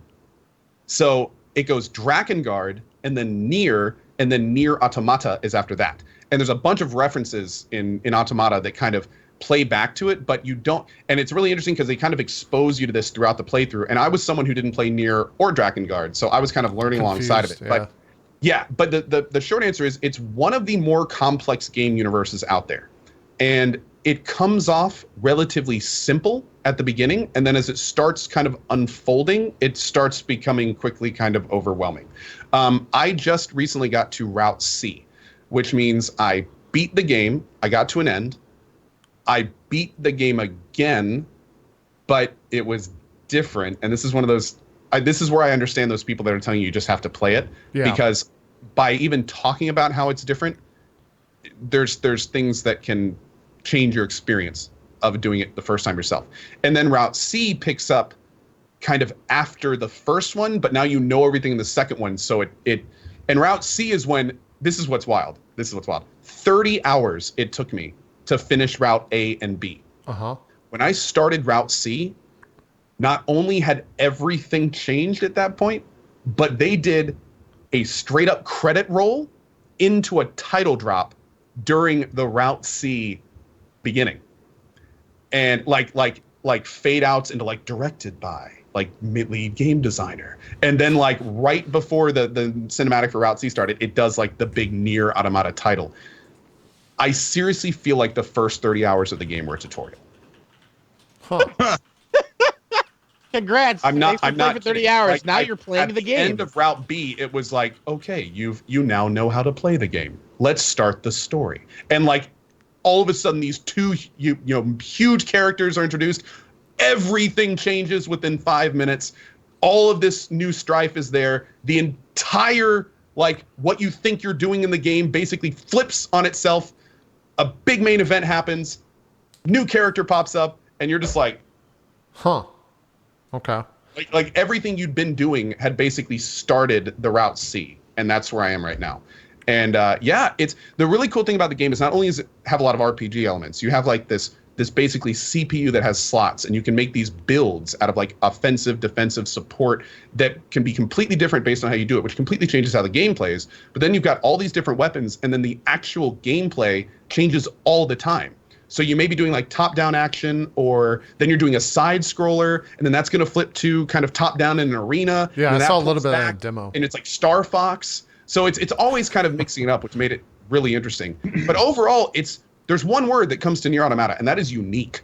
So it goes Drakengard, and then NieR, and then NieR Automata is after that. And there's a bunch of references in Automata that kind of play back to it, but you don't. And it's really interesting because they kind of expose you to this throughout the playthrough. And I was someone who didn't play NieR or Drakengard, so I was kind of learning alongside of it. Yeah. But the short answer is it's one of the more complex game universes out there. And it comes off relatively simple at the beginning, and then as it starts kind of unfolding, it starts becoming quickly kind of overwhelming. I just recently got to Route C, which means I beat the game, I got to an end, I beat the game again, but it was different. And this is one of those, this is where I understand those people that are telling you just have to play it. Yeah. Because by even talking about how it's different, there's things that can change your experience of doing it the first time yourself. And then Route C picks up kind of after the first one, but now you know everything in the second one. So and Route C is when, this is what's wild. 30 hours it took me to finish Route A and B. When I started Route C, not only had everything changed at that point, but they did a straight up credit roll into a title drop during the Route C beginning. And like fade outs into like directed by like lead game designer. And then like right before the cinematic for Route C started, it does like the big NieR Automata title. I seriously feel like the first 30 hours of the game were a tutorial. Congrats! I'm not for 30 kidding. hours. Like, now you're playing the game. At the end of Route B, it was like, okay, you now know how to play the game. Let's start the story. And like, all of a sudden, these two huge characters are introduced. Everything changes within 5 minutes. All of this new strife is there. The entire like what you think you're doing in the game basically flips on itself. A big main event happens. New character pops up, and you're just like, okay. Like everything you'd been doing had basically started the Route C, and that's where I am right now. And it's the really cool thing about the game is not only does it have a lot of RPG elements, you have like this basically CPU that has slots, and you can make these builds out of like offensive, defensive, support that can be completely different based on how you do it, which completely changes how the game plays. But then you've got all these different weapons, and then the actual gameplay changes all the time. So you may be doing like top-down action, or then you're doing a side scroller, and then that's going to flip to kind of top-down in an arena. Yeah, I saw a little bit of back, a demo. and it's like Star Fox. So it's always kind of mixing it up, which made it really interesting. But overall, there's one word that comes to NieR Automata, and that is unique.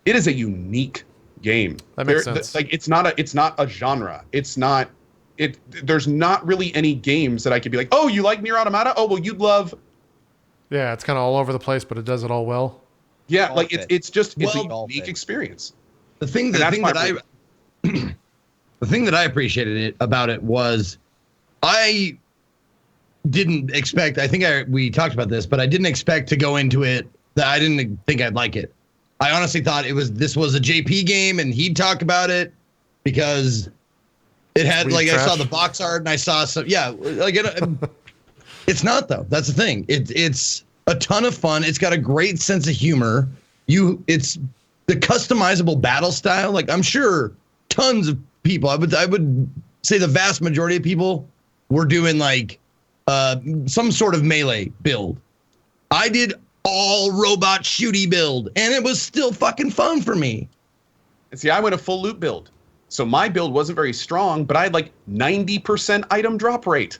It is a unique game. That makes sense. Like it's not a genre. There's not really any games that I could be like, oh, you like NieR Automata? Oh, well, you'd love. Yeah, it's kind of all over the place, but it does it all well. Yeah, like it's a Well, unique experience. The thing that I appreciated about it was I didn't expect, we talked about this, but I didn't expect to go into it that I didn't think I'd like it. I honestly thought this was a JP game and he'd talk about it because it had like trash. I saw the box art and I saw some it's not though. That's the thing. It's a ton of fun. It's got a great sense of humor. It's the customizable battle style. Like I'm sure tons of people. I would say the vast majority of people were doing like some sort of melee build. I did all robot shooty build, and it was still fucking fun for me. And see, I went a full loot build. So my build wasn't very strong, but I had like 90% item drop rate.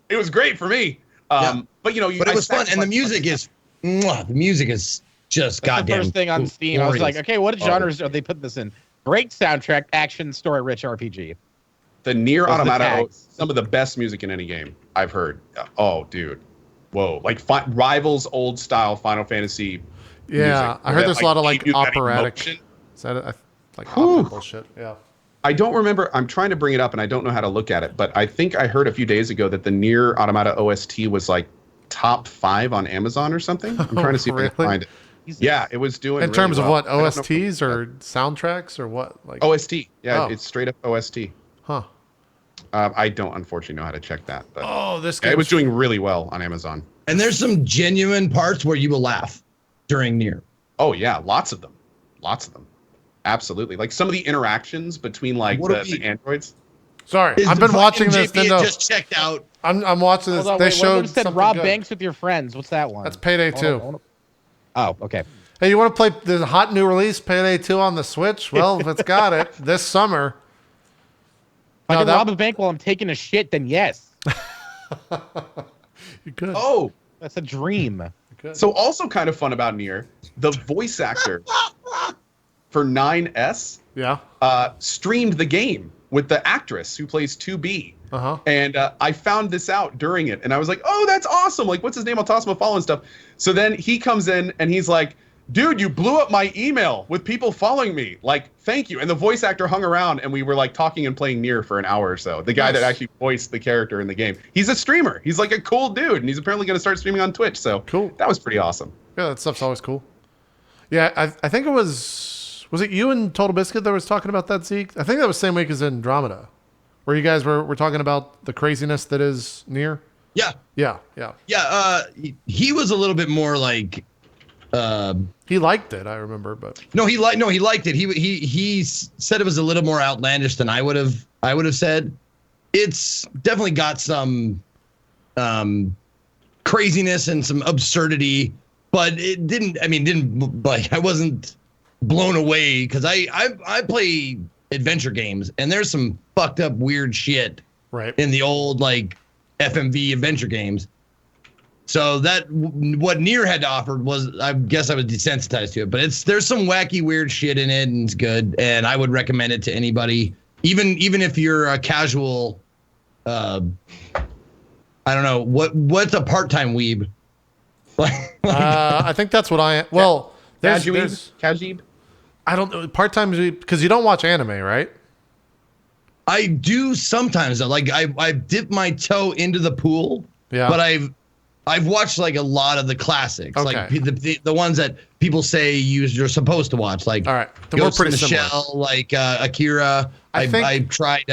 It was great for me. But you know, but it was fun, and the music is just That's goddamn. the first thing on Steam. glorious. I was like, okay, what genres are they putting this in? Great soundtrack, action, story-rich RPG. The NieR Those are the Automata, tags. some of the best music in any game I've heard. Oh, dude, whoa! Like rivals old style Final Fantasy. Yeah, music, I heard there's a lot of gave like you that operatic. emotion. Is that like Whew. opera bullshit? Yeah. I don't remember. I'm trying to bring it up, and I don't know how to look at it. But I think I heard a few days ago that the NieR Automata OST was like top 5 on Amazon or something. I'm trying to see if I can Really? find it. Yeah, it was doing. In really terms of well. what, I don't know if OSTs or soundtracks or what? Like OST? Yeah, Oh. it's straight up OST. Huh. I don't unfortunately know how to check that, but Oh, this yeah, game it was doing really well on Amazon. And there's some genuine parts where you will laugh during NieR. Oh yeah, lots of them, absolutely. Like some of the interactions between like What are we- the androids. Sorry, Is I've been the watching fucking this. JP No, just checked out. I'm watching this. Hold on, They wait, one of them showed said something rob good. banks with your friends. What's that one? That's Payday 2. Hold on. Oh, okay. Hey, you want to play the hot new release Payday 2 on the Switch? Well, if it's got it this summer. If I No, can that- rob a bank while I'm taking a shit, then yes. You could. Oh, That's a dream. You could. so also kind of fun about NieR, the voice actor for 9S Yeah. streamed the game with the actress who plays 2B. Uh-huh. And I found this out during it, and I was like, "Oh, that's awesome! Like, what's his name? I'll toss him a follow and stuff." So then he comes in and he's like, "Dude, you blew up my email with people following me. Like, thank you." And the voice actor hung around, and we were like talking and playing NieR for an hour or so. The guy that Nice. actually voiced the character in the game. He's a streamer. He's like a cool dude, and he's apparently going to start streaming on Twitch. So Cool. That was pretty awesome. Yeah, that stuff's always cool. Yeah, I think it was it you and Total Biscuit that was talking about that, Zeke? I think that was the same week as Andromeda, where you guys were talking about the craziness that is NieR. Yeah, Yeah. he was a little bit more like. He liked it, I remember, but No, he liked it. He said it was a little more outlandish than I would have said. It's definitely got some craziness and some absurdity, but it didn't. I mean, didn't like I wasn't blown away because I play adventure games and there's some fucked up weird shit right. in the old like FMV adventure games. So that what NieR had to offer was, I guess I was desensitized to it, but there's some wacky weird shit in it and it's good, and I would recommend it to anybody, even if you're a casual, I don't know what's a part-time weeb. I think that's what I am. Well, there's Kajib? I don't know, part-time because you don't watch anime, right? I do sometimes though. Like I dip my toe into the pool, Yeah. but I've watched like a lot of the classics, Okay. like the ones that people say you're supposed to watch, like All right. Then we're Ghost in pretty the similar. Shell, like Akira. I think- I tried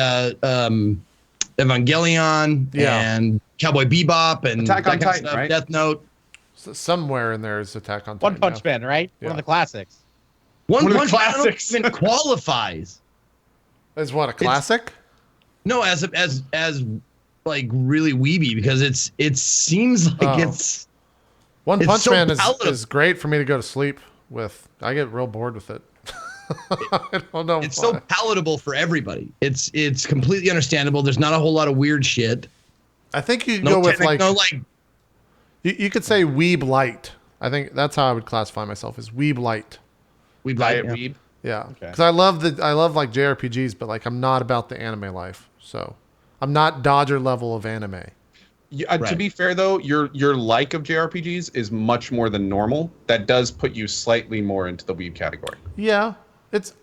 Evangelion Yeah. and Cowboy Bebop and Attack that on kind of Titan, stuff, right? Death Note. Somewhere in there is Attack on One Titan. Punch yeah. Man, right? Yeah. One of the classics. One of the Punch Man, I don't classics. even qualifies. Is what, a classic? No, as like really weeby, because it seems like Oh. it's One It's Punch so Man palatable. is great for me to go to sleep with. I get real bored with it. I don't know. it's why. so palatable for everybody. It's completely understandable. There's not a whole lot of weird shit. I think you could No go with technic- like, no like you could say Weeb Light. I think that's how I would classify myself, as Weeb Light. we Diet yeah. Weeb. Yeah, Okay. because I love like JRPGs, but like I'm not about the anime life, so I'm not Dodger level of anime. Yeah, To Right. be fair though, your like of JRPGs is much more than normal. That does put you slightly more into the weeb category. Yeah, it's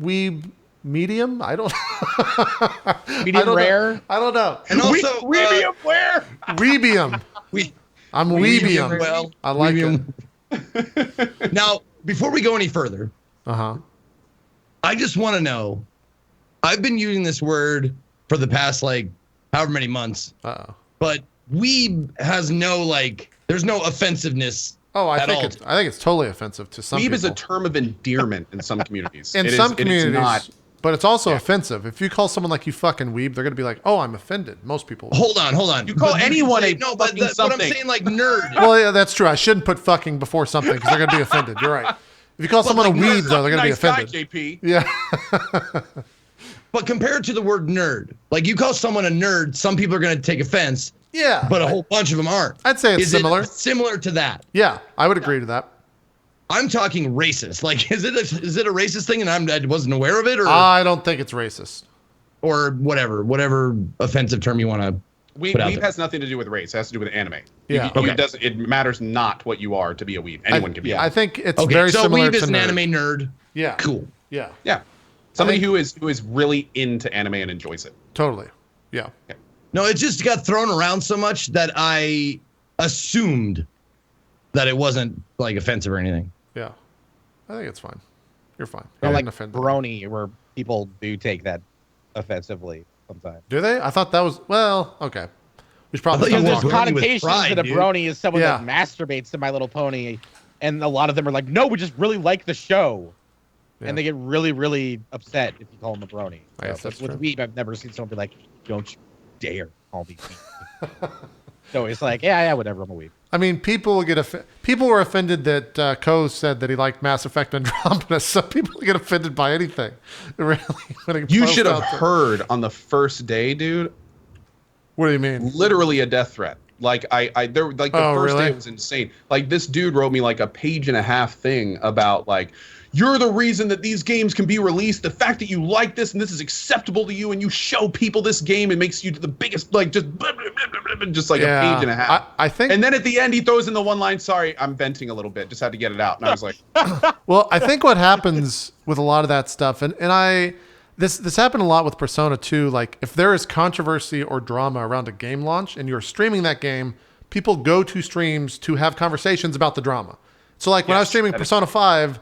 Weeb medium. I don't. Medium know. rare. I don't know. And also where? Weebium. we I'm Weebium, Weebium. well, I like Weebium. it. Now, before we go any further, Uh-huh. I just want to know. I've been using this word for the past like however many months, Uh-oh. but weeb has no like. There's no offensiveness Oh, I At all. think it's totally offensive to some Weeb people. is a term of endearment in some communities. In It some is communities, not. but it's also Yeah. offensive. If you call someone like you fucking weeb, they're gonna be like, "Oh, I'm offended." Most people. Hold on. You call But anyone can say, a no, but fucking but I'm something. saying like nerd. Well, yeah, that's true. I shouldn't put fucking before something because they're gonna be offended. You're right. If you call someone like a weeb, nerd, though, they're gonna Nice be guy, offended. JP. Yeah. But compared to the word nerd, like you call someone a nerd, some people are going to take offense, Yeah. but a whole bunch of them aren't. I'd say it's Is similar. it similar to that? Yeah, I would agree to that. I'm talking racist. Like, is it a racist thing, and I wasn't aware of it, I don't think it's racist. or whatever offensive term you want to put out Weeb there. has nothing to do with race. It has to do with anime. Yeah. It doesn't. It matters not what you are to be a weeb. Anyone can be. I think it's Okay, very so similar Weeb to is an nerd. anime nerd. Yeah. Cool. Yeah. Yeah. Somebody think- who is really into anime and enjoys it. Totally. Yeah. No, it just got thrown around so much that I assumed that it wasn't like offensive or anything. Yeah. I think it's fine. You're fine. Or You're like offended. brony, where people do take that offensively sometimes. Do they? I thought that was okay. We should probably I thought stop you Because there's Brony talking. with connotations pride, that a dude. brony is someone Yeah. that masturbates to My Little Pony, and a lot of them are like, no, we just really like the show. Yeah. And they get really, really upset if you call them a brony. I guess So, that's with true. Weeb, I've never seen someone be like, don't you dare call me Weeb. So it's like, yeah, whatever, I'm a Weeb. I mean, people will get people were offended that Cohh said that he liked Mass Effect Andromeda. Some people get offended by anything. Really, when it You posts should have out there. heard on the first day, dude. What do you mean? Literally a death threat. Like the Oh, first really? day was insane. Like this dude wrote me like a page and a half thing about like, you're the reason that these games can be released. The fact that you like this and this is acceptable to you, and you show people this game, and makes you the biggest, like just blah, blah, blah, blah, blah, just like a page and a half. I think. And then at the end, he throws in the one line, "Sorry, I'm venting a little bit. Just had to get it out." And I was like, Well, I think what happens with a lot of that stuff, and this happened a lot with Persona 2. Like, if there is controversy or drama around a game launch and you're streaming that game, people go to streams to have conversations about the drama. So, like, when I was Yes, streaming that is- Persona 5,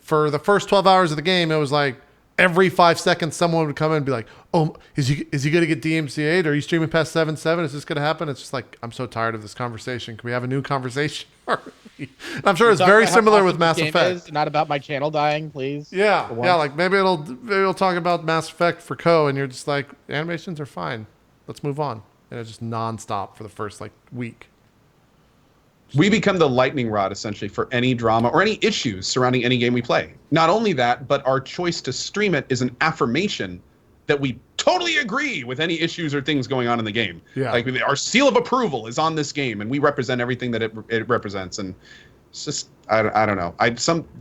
for the first 12 hours of the game, it was like every 5 seconds someone would come in and be like, "Oh, is he going to get DMCA'd? Are you streaming past 7.7? Is this going to happen?" It's just like, I'm so tired of this conversation. Can we have a new conversation? And I'm sure it's Talk very about how similar awesome with Mass this game Effect. is, not about my channel dying, please. Yeah, For yeah, once. like maybe it'll talk about Mass Effect for Cohh, and you're just like, animations are fine. Let's move on. And it's just nonstop for the first like week. we become the lightning rod essentially for any drama or any issues surrounding any game we play. Not only that, but our choice to stream it is an affirmation that we totally agree with any issues or things going on in the game. Yeah. Like our seal of approval is on this game, and we represent everything that it represents. And it's just I don't know.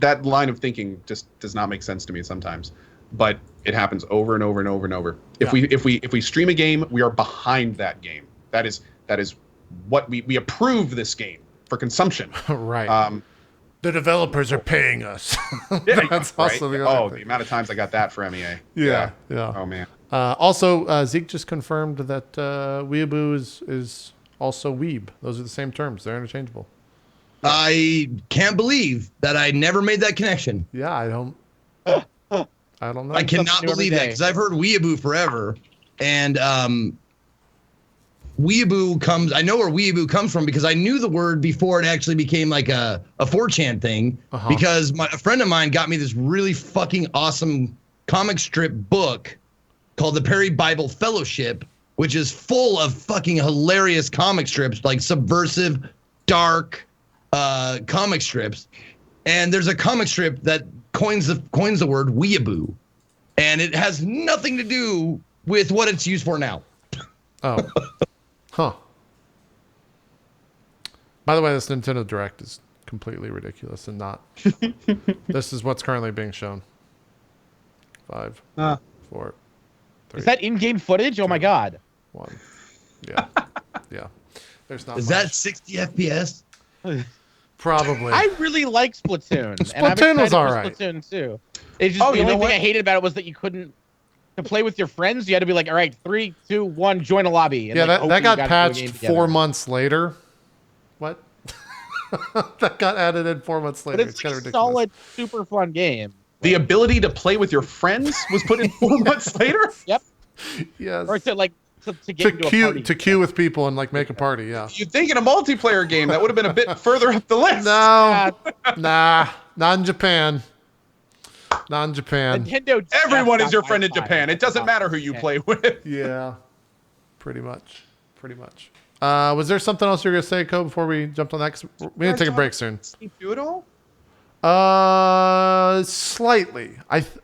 That line of thinking just does not make sense to me sometimes, but it happens over and over and over and over. Yeah. If we stream a game, we are behind that game. That is what we approve this game for consumption. Right. The developers are paying us. That's also right? the other the thing. amount of times I got that for MEA. Yeah. Oh man. Also, Zeke just confirmed that Weeaboo is also Weeb. Those are the same terms. They're interchangeable. I can't believe that I never made that connection. Yeah, I don't know. I cannot new every believe that day. because I've heard weeaboo forever, and weeaboo comes. I know where weeaboo comes from because I knew the word before it actually became like a 4chan thing. Uh-huh. Because a friend of mine got me this really fucking awesome comic strip book called the Perry Bible Fellowship, which is full of fucking hilarious comic strips, like subversive, dark comic strips. And there's a comic strip that coins the word weeaboo, and it has nothing to do with what it's used for now. Oh. Huh. By the way, this Nintendo Direct is completely ridiculous and not. This is what's currently being shown. 5, 4, 3, Is that in-game footage? Oh my god. 1. Yeah. Yeah. There's not Is much. that 60 FPS? Probably. I really like Splatoon. And I'm Splatoon was excited for alright. Splatoon too. It's just Oh, the you only know thing what? I hated about it was that you couldn't to play with your friends. You had to be like, all right, 3, 2, 1, join a lobby. And Yeah, like, that hope you got got into a patched game together. 4 months later. What? That got added in 4 months later. But it's kind like of a ridiculous. solid, super fun game. The ability to play with your friends was put in 4 months later. Yep. Yes. Or to like to get into a party. To queue with people and like make a party. Yeah. You'd think in a multiplayer game that would have been a bit further up the list. No, nah, not in Japan. Not in Japan. Nintendo. Everyone is your friend in Japan. It doesn't matter who you play with. Yeah, pretty much. Was there something else you were gonna say, Cohh, before we jumped on that? 'Cause we're gonna take a break soon. Do it all? Slightly. I think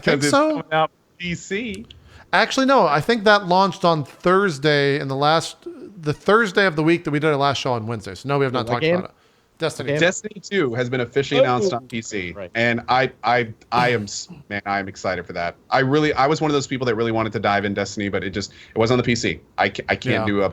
It's so. coming out PC. Actually, no. I think that launched on Thursday in the Thursday of the week that we did our last show on Wednesday. So no, we have not talked about it. Destiny. Destiny 2 has been officially announced on PC, Right. and I am excited for that. I was one of those people that really wanted to dive in Destiny, but it was on the PC. I can't do a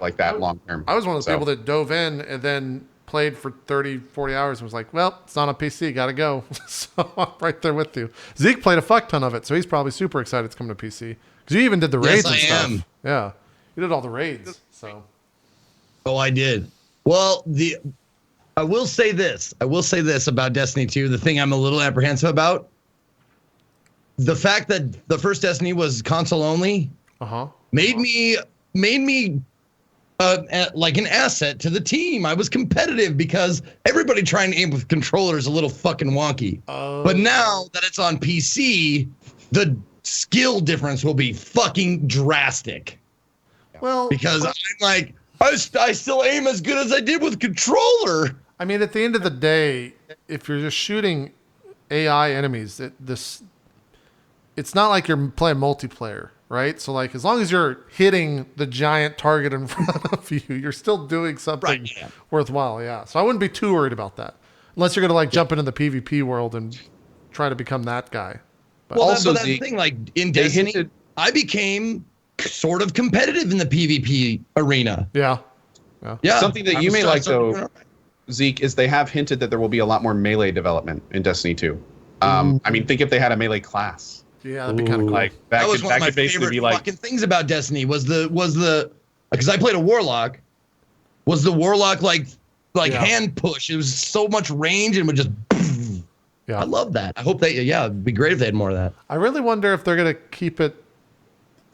like that long term. I was one of those people that dove in and then played for 30, 40 hours and was like, well, it's not on PC, gotta go. So I'm right there with you. Zeke played a fuck ton of it, so he's probably super excited it's coming to PC. Because you even did the raids and stuff. am. Yeah. You did all the raids. So Oh, I did. Well, I will say this about Destiny 2. The thing I'm a little apprehensive about, the fact that the first Destiny was console only, made me like an asset to the team. I was competitive because everybody trying to aim with controller is a little fucking wonky. But now that it's on PC, the skill difference will be fucking drastic. well, Because I'm like, I still aim as good as I did with controller. I mean, at the end of the day, if you're just shooting AI enemies, it's not like you're playing multiplayer, right? So, like, as long as you're hitting the giant target in front of you, you're still doing something worthwhile, yeah. So I wouldn't be too worried about that, unless you're gonna like jump into the PvP world and try to become that guy. But Well, also, that's the thing. Like in Destiny, I became sort of competitive in the PvP arena. yeah, Yeah, Something that you may like, though, Zeke, is they have hinted that there will be a lot more melee development in Destiny 2. I mean, think if they had a melee class. yeah, that'd be kind of cool. Like That was one of my could basically favorite be like, fucking things about Destiny was the because I played a warlock. Was the warlock like hand push? It was so much range and would just. Yeah. I love that. I hope it'd be great if they had more of that. I really wonder if they're gonna keep it.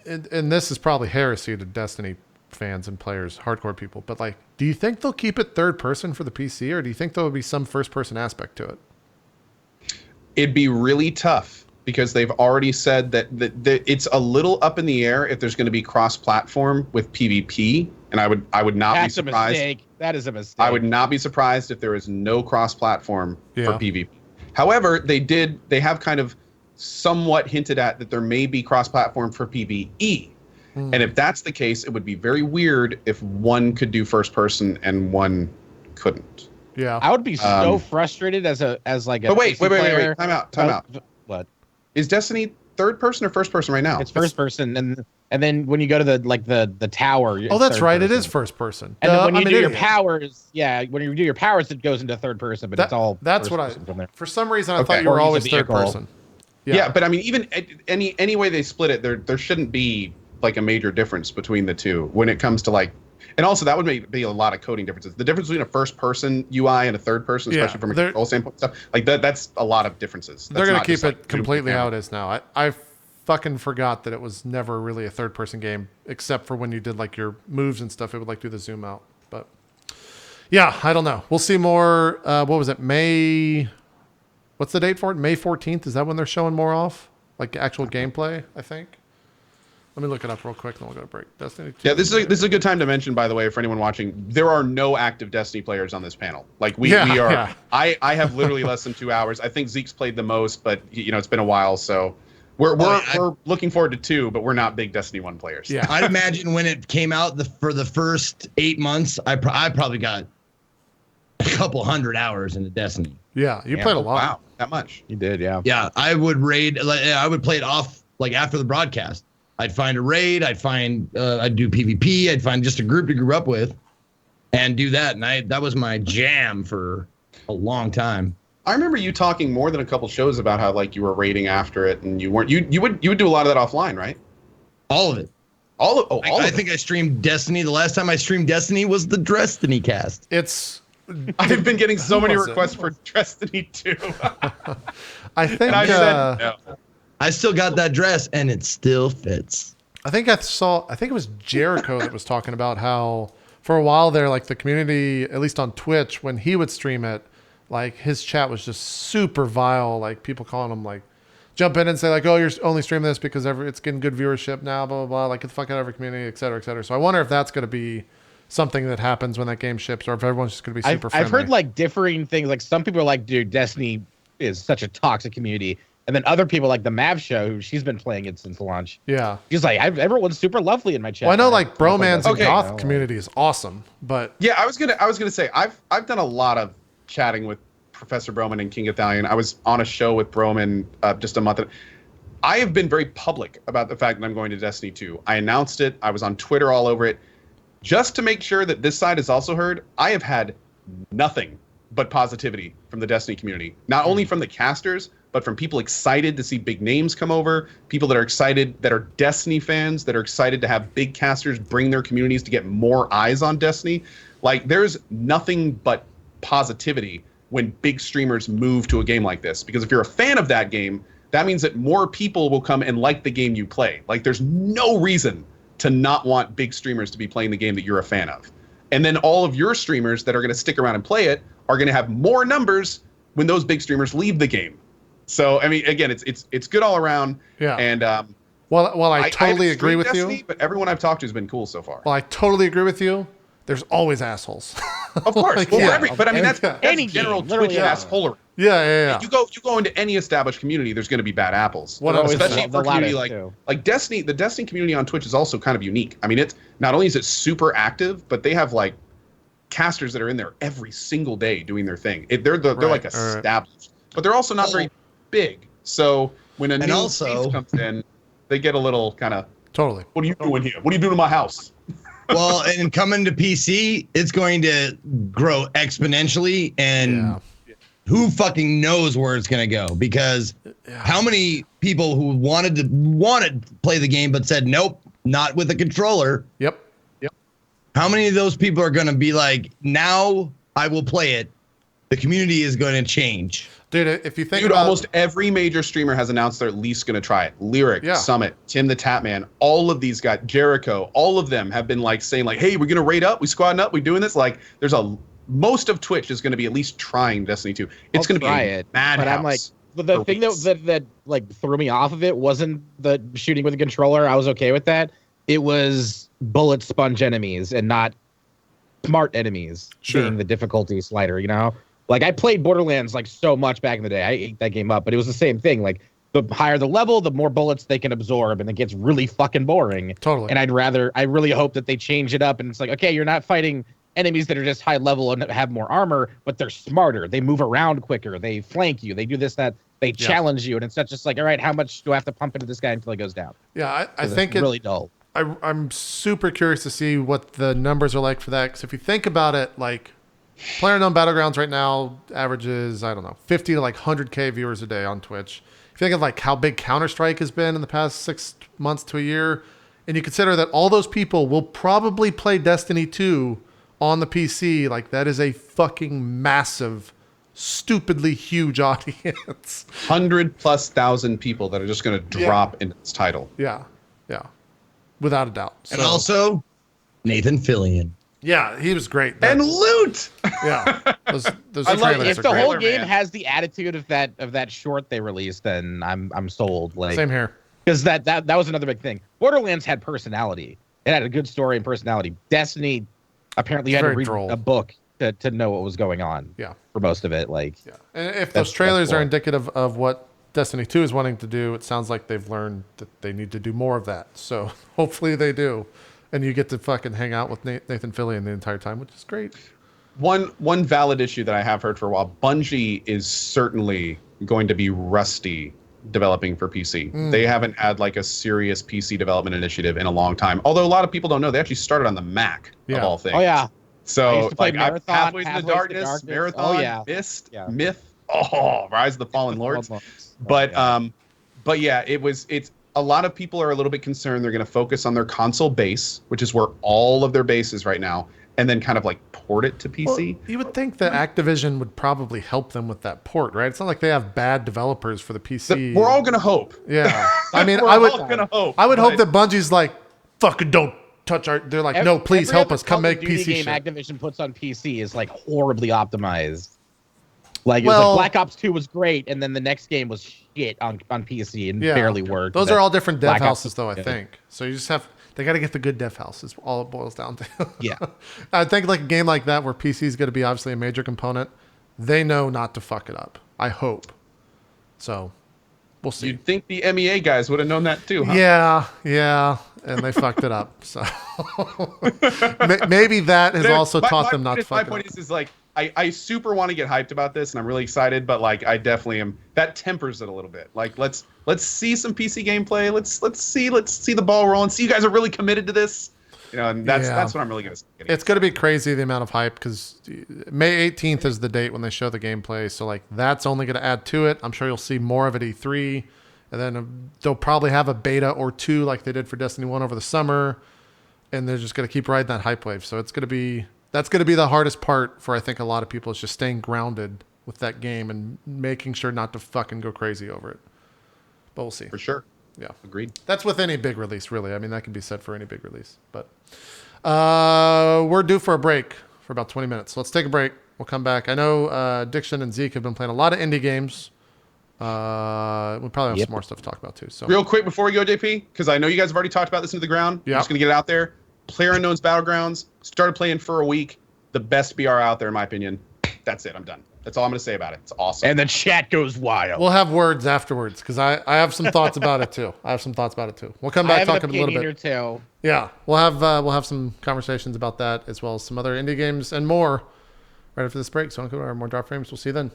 And this is probably heresy to Destiny fans and players, hardcore people. But like, do you think they'll keep it third person for the PC, or do you think there will be some first person aspect to it? it'd be really tough because they've already said that it's a little up in the air if there's going to be cross-platform with PvP, and I would not be surprised. That's a mistake. That is a mistake. I would not be surprised if there is no cross-platform for PvP. However, they have kind of somewhat hinted at that there may be cross-platform for PvE. And if that's the case, it would be very weird if one could do first person and one couldn't. Yeah. I would be so frustrated as like a But wait. player. Time out. What? Is Destiny third person or first person right now? It's first person, and then when you go to the tower. Oh, that's third right. person. It is first person. And then when you do your powers, when you do your powers, it goes into third person. But it's all that's first what person from there. For some reason, I thought you were Or use a always third vehicle. person. Yeah, but I mean, even any way they split it, there shouldn't be like a major difference between the two when it comes to like, and also that would be a lot of coding differences. The difference between a first person UI and a third person, especially from a control standpoint, stuff like that's a lot of differences. They're going to keep it completely how it is now. I fucking forgot that it was never really a third person game, except for when you did like your moves and stuff. It would like do the zoom out. But yeah, I don't know. We'll see more. What was it? What's the date for it? May 14th. Is that when they're showing more off? Like actual gameplay, I think. Let me look it up real quick, then we'll go to break. Destiny 2. Yeah, this is a good time to mention, by the way, for anyone watching, there are no active Destiny players on this panel. Like we are. Yeah. I have literally less than 2 hours. I think Zeke's played the most, but it's been a while, so we're looking forward to 2, but we're not big Destiny 1 players. Yeah, I'd imagine when it came out for the first 8 months, I probably got a couple hundred hours into Destiny. Yeah, you played a lot. Wow, that much. You did, yeah. Yeah, I would raid. I would play it off like after the broadcast. I'd find a raid. I'd do PvP. I'd find just a group to group up with, and do that. And that was my jam for a long time. I remember you talking more than a couple shows about how like you were raiding after it, and you weren't. You would do a lot of that offline, right? All of it. I think I streamed Destiny. The last time I streamed Destiny was the Destiny cast. I've been getting so many requests for Destiny 2. I think I said no. I still got that dress, and it still fits. I think it was Jericho that was talking about how for a while there, like the community, at least on Twitch, when he would stream it, like his chat was just super vile. Like people calling him like, jump in and say like, oh, you're only streaming this because it's getting good viewership now, blah, blah, blah. Like get the fuck out of our community, et cetera, et cetera. So I wonder if that's going to be something that happens when that game ships, or if everyone's just going to be super friendly. I've heard like differing things. Like some people are like, dude, Destiny is such a toxic community. And then other people like the Mav Show, who she's been playing it since launch. Yeah. She's like, everyone's super lovely in my chat. Well, I know like Broman's and Okay. Goth community is awesome, but Yeah, I was gonna say I've done a lot of chatting with Professor Broman and King Ithalian. I was on a show with Broman just a month ago. I have been very public about the fact that I'm going to Destiny 2. I announced it. I was on Twitter all over it. Just to make sure that this side is also heard, I have had nothing but positivity from the Destiny community. Not only from the casters, but from people excited to see big names come over, people that are excited, that are Destiny fans, that are excited to have big casters bring their communities to get more eyes on Destiny. Like, there's nothing but positivity when big streamers move to a game like this. Because if you're a fan of that game, that means that more people will come and like the game you play. Like, there's no reason to not want big streamers to be playing the game that you're a fan of. And then all of your streamers that are going to stick around and play it are going to have more numbers when those big streamers leave the game. So, I mean, again, it's good all around. Yeah. And well, I totally haven't agree streamed with Destiny, you. But everyone I've talked to has been cool so far. Well, I totally agree with you. There's always assholes. Of course. Like, Well, yeah. but I mean, that's Any general game, literally, Twitch yeah. assholery. Yeah. You go into any established community, there's going to be bad apples. What else? Especially The for a community loudest, like Destiny. The Destiny community on Twitch is also kind of unique. I mean, it's not only is it super active, but they have like casters that are in there every single day doing their thing. They're like established, but they're also not very big. So when a new face comes in, they get a little kind of Totally. What are you doing here? What are you doing to my house? Well, and coming to PC, it's going to grow exponentially, and who fucking knows where it's going to go? Because how many people who wanted to play the game but said nope, not with a controller? Yep. How many of those people are going to be like, now I will play it? The community is going to change. Dude, if you think about almost every major streamer has announced they're at least going to try it. Lyric, Summit, Tim the Tatman, all of these guys, Jericho, all of them have been like saying like, hey, we're going to raid up, we squadding up, we doing this. Like, most of Twitch is going to be at least trying Destiny 2. It's going to be a madhouse. But I'm like, the thing that like threw me off of it wasn't the shooting with a controller. I was okay with that. It was bullet sponge enemies and not smart enemies being the difficulty slider, you know? Like, I played Borderlands like so much back in the day. I ate that game up, but it was the same thing. Like, the higher the level, the more bullets they can absorb, and it gets really fucking boring. Totally. And I really hope that they change it up, and it's like, okay, you're not fighting enemies that are just high level and have more armor, but they're smarter. They move around quicker. They flank you. They do this, that. They challenge you, and it's not just like, all right, how much do I have to pump into this guy until he goes down? Yeah, I think it's really dull. I'm super curious to see what the numbers are like for that, because if you think about it, like, PlayerUnknown Battlegrounds right now averages, I don't know, 50 to like 100K viewers a day on Twitch. If you think of like how big Counter-Strike has been in the past 6 months to a year, and you consider that all those people will probably play Destiny 2 on the PC, like that is a fucking massive, stupidly huge audience. 100,000+ people that are just going to drop in its title. Yeah. Without a doubt. And also, Nathan Fillion. Yeah, he was great. And loot. Yeah, those I like trailers If are the great. whole game has the attitude of that short they released, then I'm sold. Like, Same here. because that was another big thing. Borderlands had personality. It had a good story and personality. Destiny, apparently, you had to read a book to know what was going on. Yeah, for most of it, like. Yeah, and if those trailers are indicative of what Destiny 2 is wanting to do, it sounds like they've learned that they need to do more of that. So hopefully they do. And you get to fucking hang out with Nathan Fillion the entire time, which is great. One valid issue that I have heard for a while, Bungie is certainly going to be rusty developing for PC. They haven't had like a serious PC development initiative in a long time. Although a lot of people don't know, they actually started on the Mac of all things. Oh yeah. I So used to play like Marathon, Pathways in the Pathways to Darkness, Darkness. Marathon, Oh, yeah. Myst, Yeah. Myth, Rise of the Fallen Lords. But yeah, it's a lot of people are a little bit concerned they're going to focus on their console base, which is where all of their base is right now. and then kind of like port it to PC. Well, you would think that Activision would probably help them with that port, right? It's not like they have bad developers for the PC. We're all gonna hope. Yeah, I mean, We're I would, all gonna hope. I would hope but- that Bungie's like, fucking don't touch our. They're like, no, please Every help other us. Come Call of make Duty PC game shit. Activision puts on PC is like horribly optimized. Like, Well- it's like Black Ops 2 was great, and then the next game was shit on PC and Yeah. barely worked. Those But are all different dev Black Ops houses, was though. I good. think so. You just have they got to get the good dev house. Is all it boils down to. Yeah. I think like a game like that where PC is going to be obviously a major component. They know not to fuck it up. I hope. So, we'll see. You'd think the MEA guys would have known that too, huh? Yeah, and they fucked it up. So maybe that has Dude, also my- taught my them not point to is- fuck My it point up. is like I super want to get hyped about this, and I'm really excited, but like I definitely am. That tempers it a little bit. Like let's see some PC gameplay. Let's see the ball rolling. See you guys are really committed to this. You know, and that's what I'm really gonna. It's going to be crazy the amount of hype because May 18th is the date when they show the gameplay. So like that's only going to add to it. I'm sure you'll see more of it E3, and then they'll probably have a beta or two like they did for Destiny 1 over the summer, and they're just going to keep riding that hype wave. So that's going to be the hardest part for I think a lot of people is just staying grounded with that game and making sure not to fucking go crazy over it. But we'll see. For sure. Yeah. Agreed. That's with any big release, really. I mean, that can be said for any big release. But we're due for a break for about 20 minutes. So let's take a break. We'll come back. I know Diction and Zeke have been playing a lot of indie games. We probably have Yep. some more stuff to talk about, too. So Real quick before we go, JP, because I know you guys have already talked about this into the ground. Yeah. I'm just gonna get it out there. PlayerUnknown's Battlegrounds started playing for a week. The best BR out there, in my opinion. That's it. I'm done. That's all I'm gonna say about it. It's awesome. And the chat goes wild. we'll have words afterwards because I have some thoughts about it, too. We'll come I back have an talking a little opinion bit. or two. Yeah, we'll have some conversations about that as well as some other indie games and more right after this break. So, more drop frames. We'll see you then.